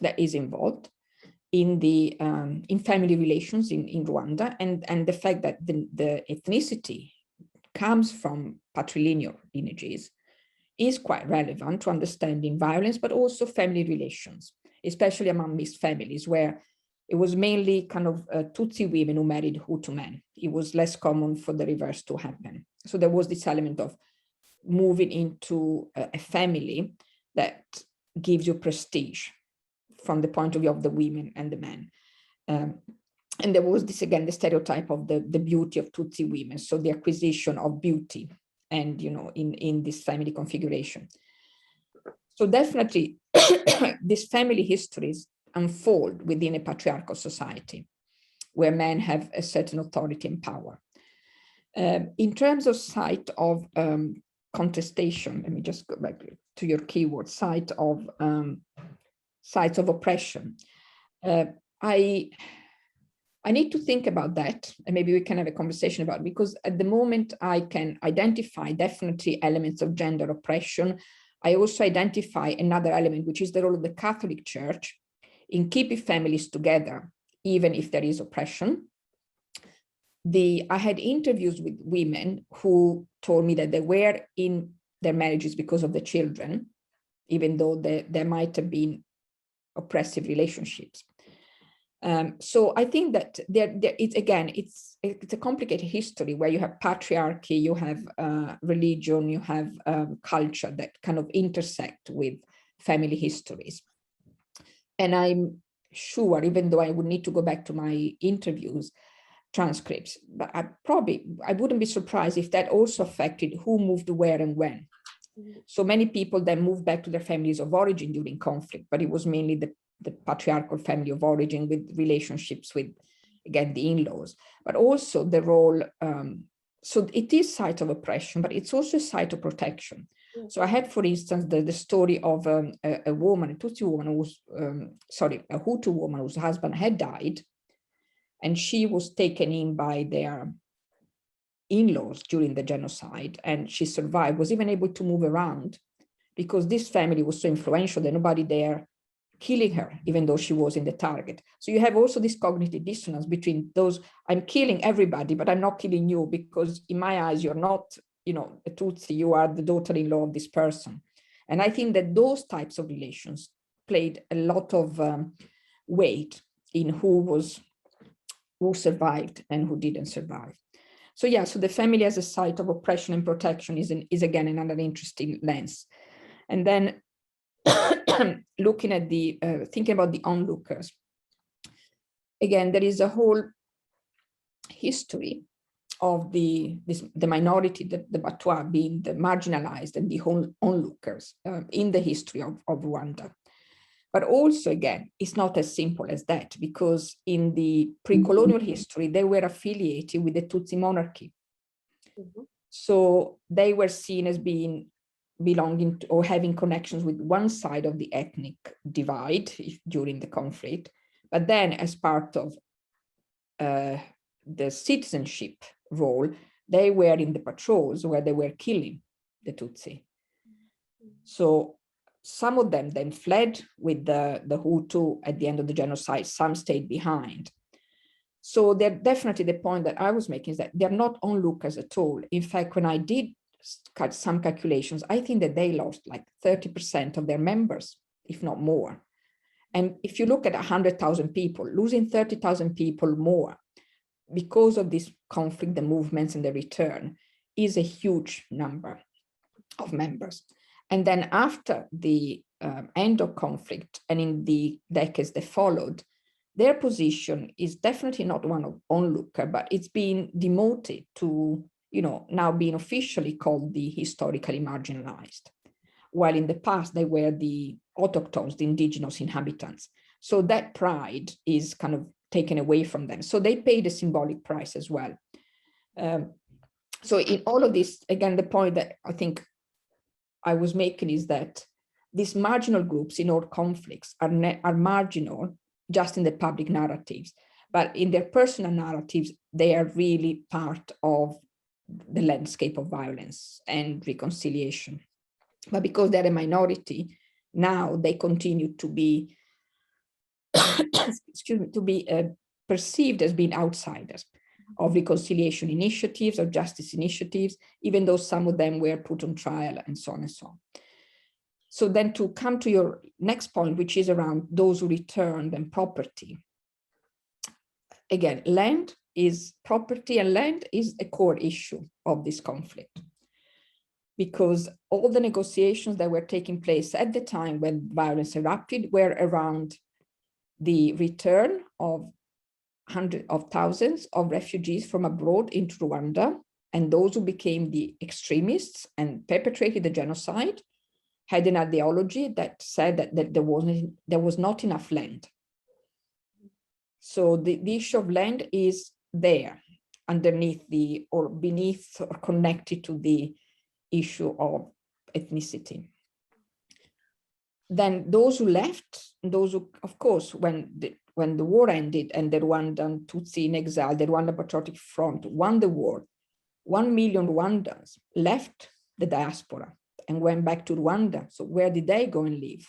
that is involved in the in family relations in Rwanda, and the fact that the ethnicity comes from patrilineal lineages is quite relevant to understanding violence, but also family relations, especially among mixed families, where it was mainly kind of Tutsi women who married Hutu men. It was less common for the reverse to happen. So there was this element of moving into a family that gives you prestige from the point of view of the women and the men. And there was this, again, the stereotype of the beauty of Tutsi women. So the acquisition of beauty and, you know, in this family configuration. So definitely these family histories unfold within a patriarchal society where men have a certain authority and power. In terms of site of contestation, let me just go back to your keyword, sites of oppression. I need to think about that, and maybe we can have a conversation about it, because at the moment I can identify definitely elements of gender oppression. I also identify another element, which is the role of the Catholic Church in keeping families together, even if there is oppression. I had interviews with women who told me that they were in their marriages because of the children, even though there might have been oppressive relationships. So I think that it's a complicated history where you have patriarchy, you have religion, you have culture that kind of intersect with family histories. And I'm sure, even though I would need to go back to my interviews transcripts, but I wouldn't be surprised if that also affected who moved where and when. So many people then moved back to their families of origin during conflict, but it was mainly the patriarchal family of origin with relationships with, again, the in-laws, but also the role. So it is site of oppression, but it's also a site of protection. So I had, for instance, the story of a woman, a Tutsi woman, a Hutu woman whose husband had died, and she was taken in by their in-laws during the genocide, and she survived, was even able to move around because this family was so influential that nobody there killing her, even though she was in the target. So you have also this cognitive dissonance between those, I'm killing everybody, but I'm not killing you because in my eyes, you're not, you know, a Tutsi, you are the daughter-in-law of this person. And I think that those types of relations played a lot of weight in who survived and who didn't survive. So yeah, so the family as a site of oppression and protection is again another interesting lens. And then looking at thinking about the onlookers. Again, there is a whole history of the minority, the Batwa, being the marginalized and the onlookers in the history of Rwanda. But also, again, it's not as simple as that, because in the pre-colonial history, they were affiliated with the Tutsi monarchy. Mm-hmm. So they were seen as belonging to, or having connections with one side of the ethnic divide during the conflict. But then as part of the citizenship role, they were in the patrols where they were killing the Tutsi. So some of them then fled with the Hutu at the end of the genocide, some stayed behind. So they're definitely, the point that I was making is that they're not onlookers at all. In fact, when I did some calculations, I think that they lost like 30% of their members, if not more. And if you look at 100,000 people, losing 30,000 people more because of this conflict, the movements and the return, is a huge number of members. And then after the end of conflict and in the decades that followed, their position is definitely not one of onlooker, but it's been demoted to, now being officially called the historically marginalized, while in the past they were the autochthones, the indigenous inhabitants. So that pride is kind of taken away from them. So they paid a symbolic price as well. So in all of this, again, the point that I think I was making is that these marginal groups in all conflicts are marginal just in the public narratives, but in their personal narratives, they are really part of the landscape of violence and reconciliation. But because they're a minority, now they continue to be, perceived as being outsiders of reconciliation initiatives, of justice initiatives, even though some of them were put on trial and so on and so on. So then to come to your next point, which is around those who returned and property. Again, land is property, and land is a core issue of this conflict, because all the negotiations that were taking place at the time when violence erupted were around the return of hundreds of thousands of refugees from abroad into Rwanda, and those who became the extremists and perpetrated the genocide had an ideology that said that there was not enough land. So the issue of land is there underneath or beneath or connected to the issue of ethnicity. Then those who left, those who, of course, when the war ended and the Rwandan Tutsi in exile, the Rwandan Patriotic Front won the war, 1 million Rwandans left the diaspora and went back to Rwanda. So where did they go and live?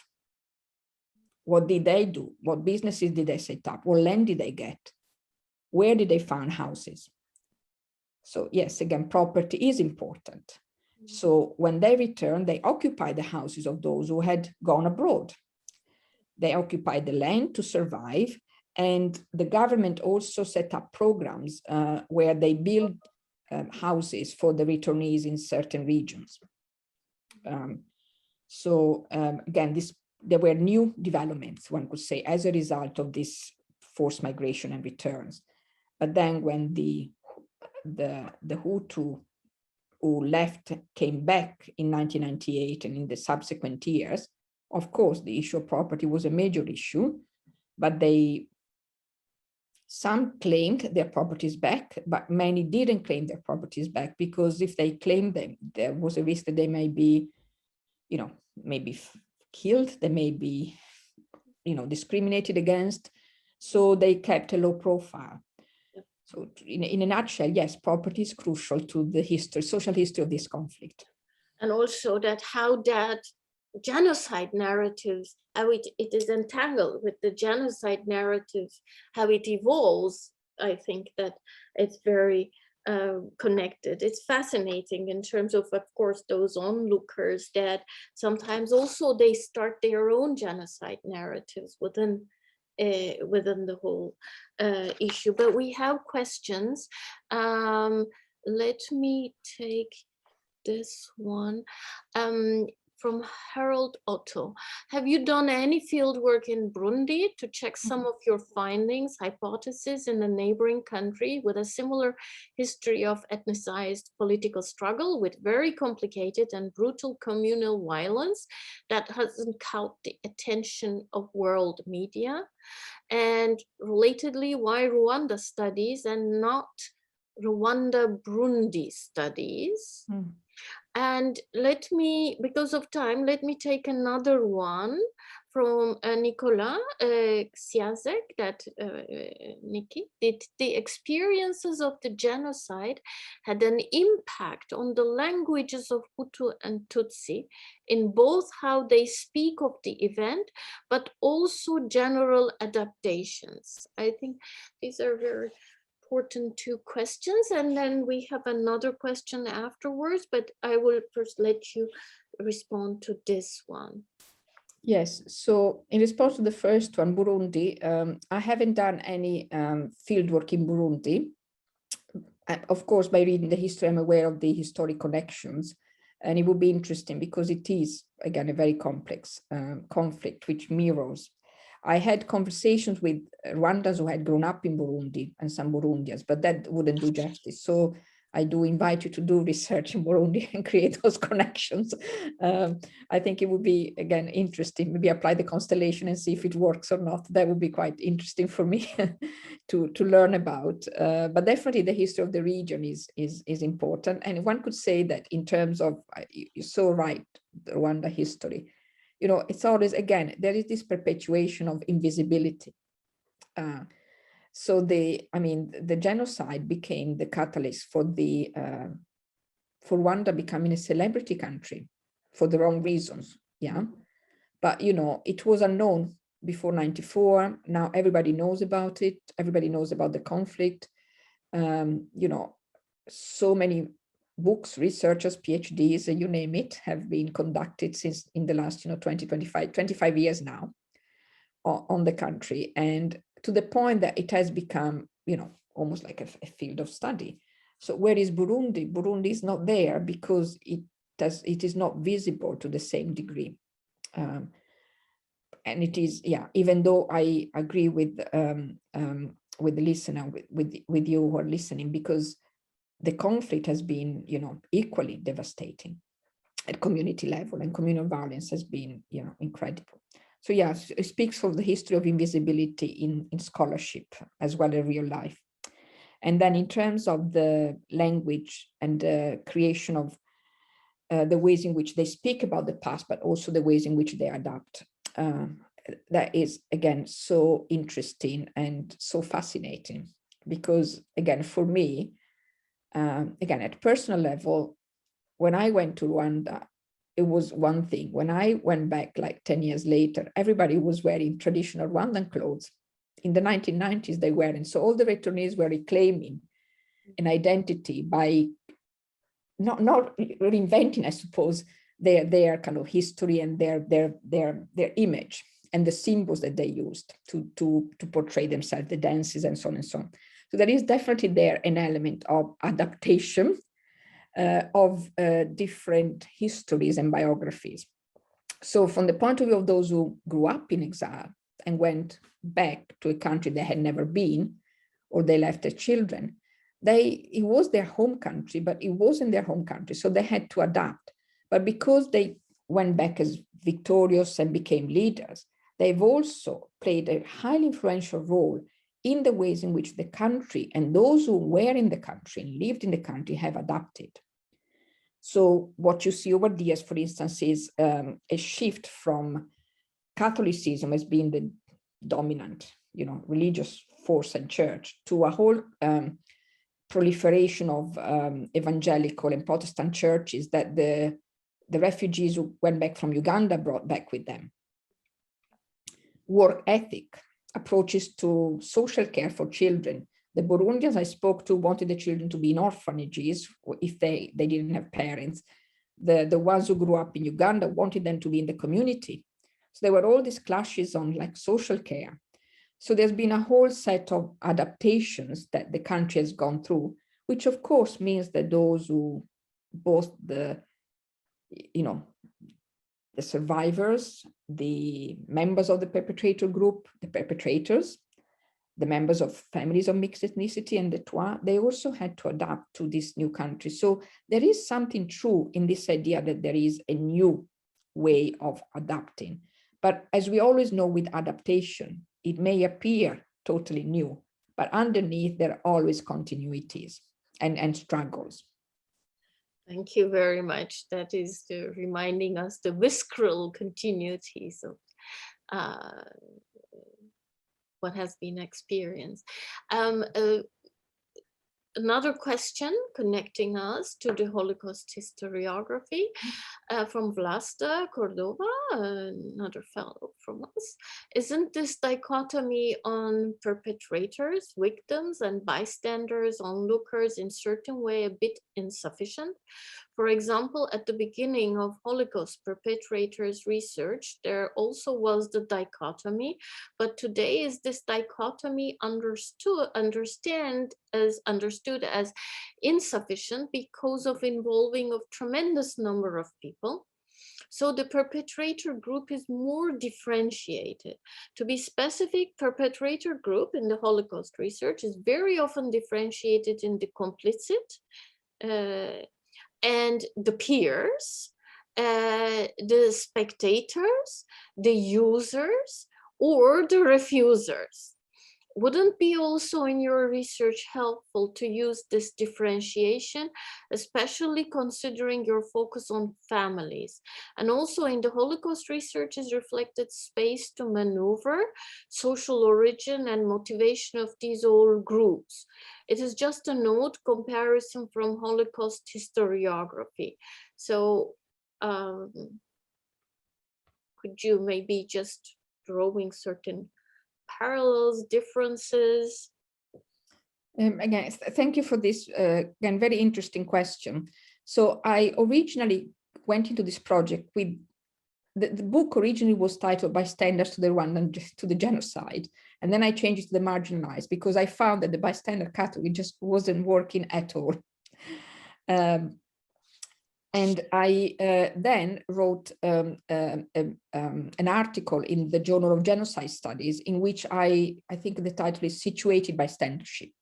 What did they do? What businesses did they set up? What land did they get? Where did they find houses? So yes, again, property is important. So when they returned, they occupied the houses of those who had gone abroad. They occupied the land to survive. And the government also set up programs where they build houses for the returnees in certain regions. Again, there were new developments, one could say, as a result of this forced migration and returns. But then when the Hutu who left came back in 1998 and in the subsequent years, of course, the issue of property was a major issue, but some claimed their properties back, but many didn't claim their properties back, because if they claimed them, there was a risk that they may be, maybe killed, they may be, discriminated against. So they kept a low profile. So in a nutshell, yes, property is crucial to the social history of this conflict. And also how that genocide narratives, how it is entangled with the genocide narratives, how it evolves. I think that it's very connected. It's fascinating in terms of course, those onlookers that sometimes also they start their own genocide narratives within the whole issue. But we have questions. Let me take this one. from Harold Otto. Have you done any field work in Burundi to check some of your findings, hypotheses in a neighboring country with a similar history of ethnicized political struggle with very complicated and brutal communal violence that hasn't caught the attention of world media? And relatedly, why Rwanda studies and not Rwanda-Burundi studies? And let me, because of time, let me take another one from Nicola Ksiazek, that Nikki, did the experiences of the genocide had an impact on the languages of Hutu and Tutsi in both how they speak of the event, but also general adaptations? I think these are very important two questions, and then we have another question afterwards, but I will first let you respond to this one. Yes, so in response to the first one, Burundi, I haven't done any fieldwork in Burundi. Of course, by reading the history, I'm aware of the historic connections, and it would be interesting because it is, again, a very complex conflict which mirrors. I had conversations with Rwandans who had grown up in Burundi and some Burundians, but that wouldn't do justice. So I do invite you to do research in Burundi and create those connections. I think it would be, again, interesting. Maybe apply the constellation and see if it works or not. That would be quite interesting for me to learn about. But definitely the history of the region is important. And one could say that in terms of, you're so right, the Rwanda history, you know, it's always, again, there is this perpetuation of invisibility. So the genocide became the catalyst for for Rwanda becoming a celebrity country for the wrong reasons, yeah. But, you know, it was unknown before 94. Now everybody knows about it. Everybody knows about the conflict. You know, so many books, researchers, PhDs, you name it, have been conducted since in the last, 25 years now on the country. And to the point that it has become, almost like a field of study. So where is Burundi? Burundi is not there because it is not visible to the same degree. And it is, even though I agree with the listener, with you who are listening, because the conflict has been, equally devastating at community level, and communal violence has been, incredible. So it speaks of the history of invisibility in scholarship as well as real life. And then in terms of the language and the creation of the ways in which they speak about the past, but also the ways in which they adapt, that is, again, so interesting and so fascinating. Because, again, for me, again, at personal level, when I went to Rwanda, it was one thing. When I went back like 10 years later, everybody was wearing traditional Rwandan clothes. In the 1990s, they were. And so all the returnees were reclaiming an identity by not reinventing, I suppose, their kind of history and their image and the symbols that they used to portray themselves, the dances and so on and so on. So there is definitely there an element of adaptation of different histories and biographies. So from the point of view of those who grew up in exile and went back to a country they had never been, or they left their children, it was their home country, but it wasn't their home country. So they had to adapt. But because they went back as victorious and became leaders, they've also played a highly influential role in the ways in which the country and those who were in the country and lived in the country have adapted. So what you see over the years, for instance, is a shift from Catholicism as being the dominant, religious force and church, to a whole proliferation of evangelical and Protestant churches that the refugees who went back from Uganda brought back with them. Work ethic, approaches to social care for children. The Burundians I spoke to wanted the children to be in orphanages if they didn't have parents. The ones who grew up in Uganda wanted them to be in the community. So there were all these clashes on like social care. So there's been a whole set of adaptations that the country has gone through, which of course means that those who both the survivors, the members of the perpetrator group, the perpetrators, the members of families of mixed ethnicity and the Twa, they also had to adapt to this new country. So there is something true in this idea that there is a new way of adapting. But as we always know with adaptation, it may appear totally new, but underneath there are always continuities and struggles. Thank you very much. That is reminding us the visceral continuities of what has been experienced. Another question connecting us to the Holocaust historiography from Vlasta Cordova, another fellow from us. Isn't this dichotomy on perpetrators, victims, and bystanders, onlookers in certain way a bit insufficient? For example, at the beginning of Holocaust perpetrators research, there also was the dichotomy, but today is this dichotomy understood as insufficient because of involving of tremendous number of people. So the perpetrator group is more differentiated. To be specific, perpetrator group in the Holocaust research is very often differentiated in the complicit, and the peers, the spectators, the users, or the refusers. Wouldn't be also in your research helpful to use this differentiation, especially considering your focus on families? And also in the Holocaust research is reflected space to maneuver social origin and motivation of these all groups. It is just a note comparison from Holocaust historiography. So could you maybe just drawing certain parallels, differences? Again, thank you for this, again, very interesting question. So I originally went into this project with, the book originally was titled Bystanders to the Rwandan Genocide. And then I changed it to the Marginalized because I found that the bystander category just wasn't working at all. And I then wrote an article in the Journal of Genocide Studies in which I think the title is Situated Bystandership,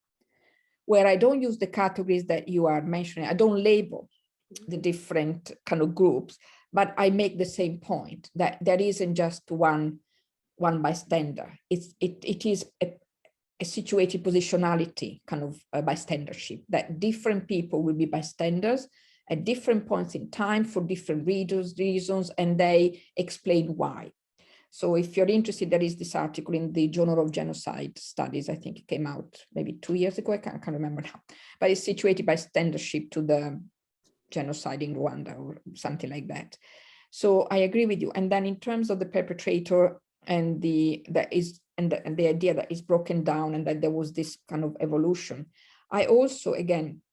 where I don't use the categories that you are mentioning. I don't label the different kind of groups, but I make the same point that there isn't just one bystander. It is a situated positionality kind of bystandership, that different people will be bystanders at different points in time for different reasons, and they explain why. So if you're interested, there is this article in the Journal of Genocide Studies. I think it came out maybe 2 years ago. I can't remember now, but it's situated bystandership to the genocide in Rwanda or something like that. So I agree with you. And then in terms of the perpetrator and the idea that is broken down and that there was this kind of evolution, I also, again,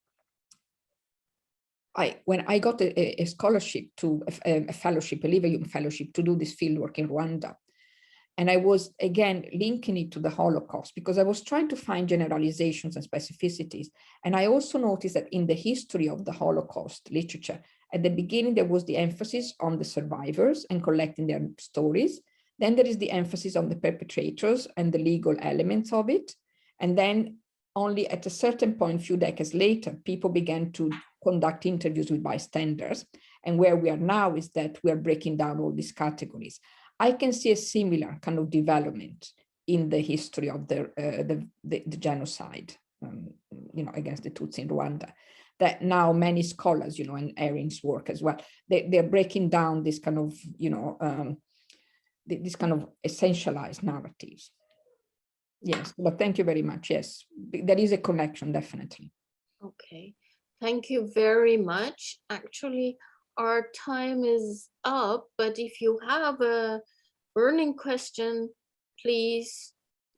when I got a scholarship to a fellowship, a IWM fellowship to do this fieldwork in Rwanda, and I was again linking it to the Holocaust because I was trying to find generalizations and specificities. And I also noticed that in the history of the Holocaust literature, at the beginning, there was the emphasis on the survivors and collecting their stories. Then there is the emphasis on the perpetrators and the legal elements of it. And then only at a certain point, a few decades later, people began to conduct interviews with bystanders. And where we are now is that we are breaking down all these categories. I can see a similar kind of development in the history of the genocide, against the Tutsi in Rwanda, that now many scholars, and Erin's work as well, they're breaking down this kind of, this kind of essentialized narratives. Yes, but thank you very much. Yes, there is a connection, definitely. Okay, thank you very much. Actually, our time is up, but if you have a burning question, please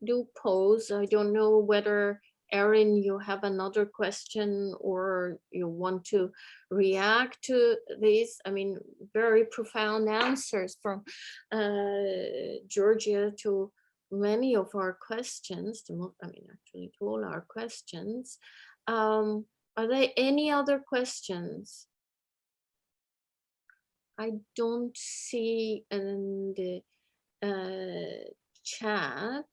do pose. I don't know whether, Erin, you have another question or you want to react to this. I mean, very profound answers from Giorgia to many of our questions, actually to all our questions. Are there any other questions? I don't see in the chat.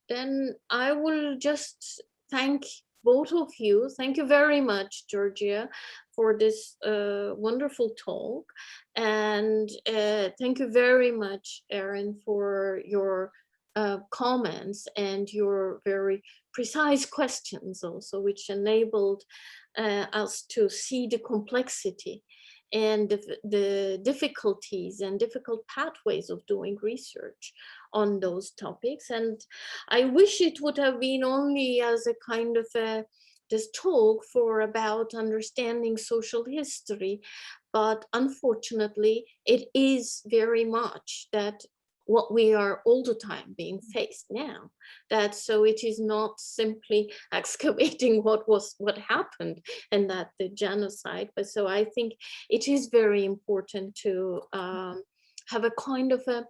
Then I will just thank both of you. Thank you very much, Giorgia, for this wonderful talk. And thank you very much, Erin, for your comments and your very precise questions also, which enabled us to see the complexity and the difficulties and difficult pathways of doing research on those topics. And I wish it would have been only as a kind of this talk for about understanding social history, but unfortunately it is very much that what we are all the time being faced now, that so it is not simply excavating what happened and that the genocide, but so I think it is very important to have a kind of a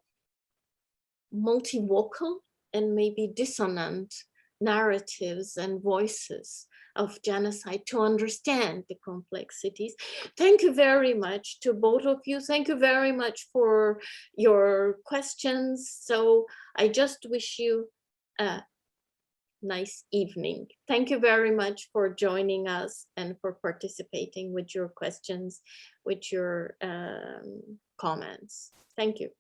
multivocal and maybe dissonant narratives and voices of genocide to understand the complexities. Thank you very much to both of you. Thank you very much for your questions. So I just wish you a nice evening. Thank you very much for joining us and for participating with your questions, with your comments. Thank you.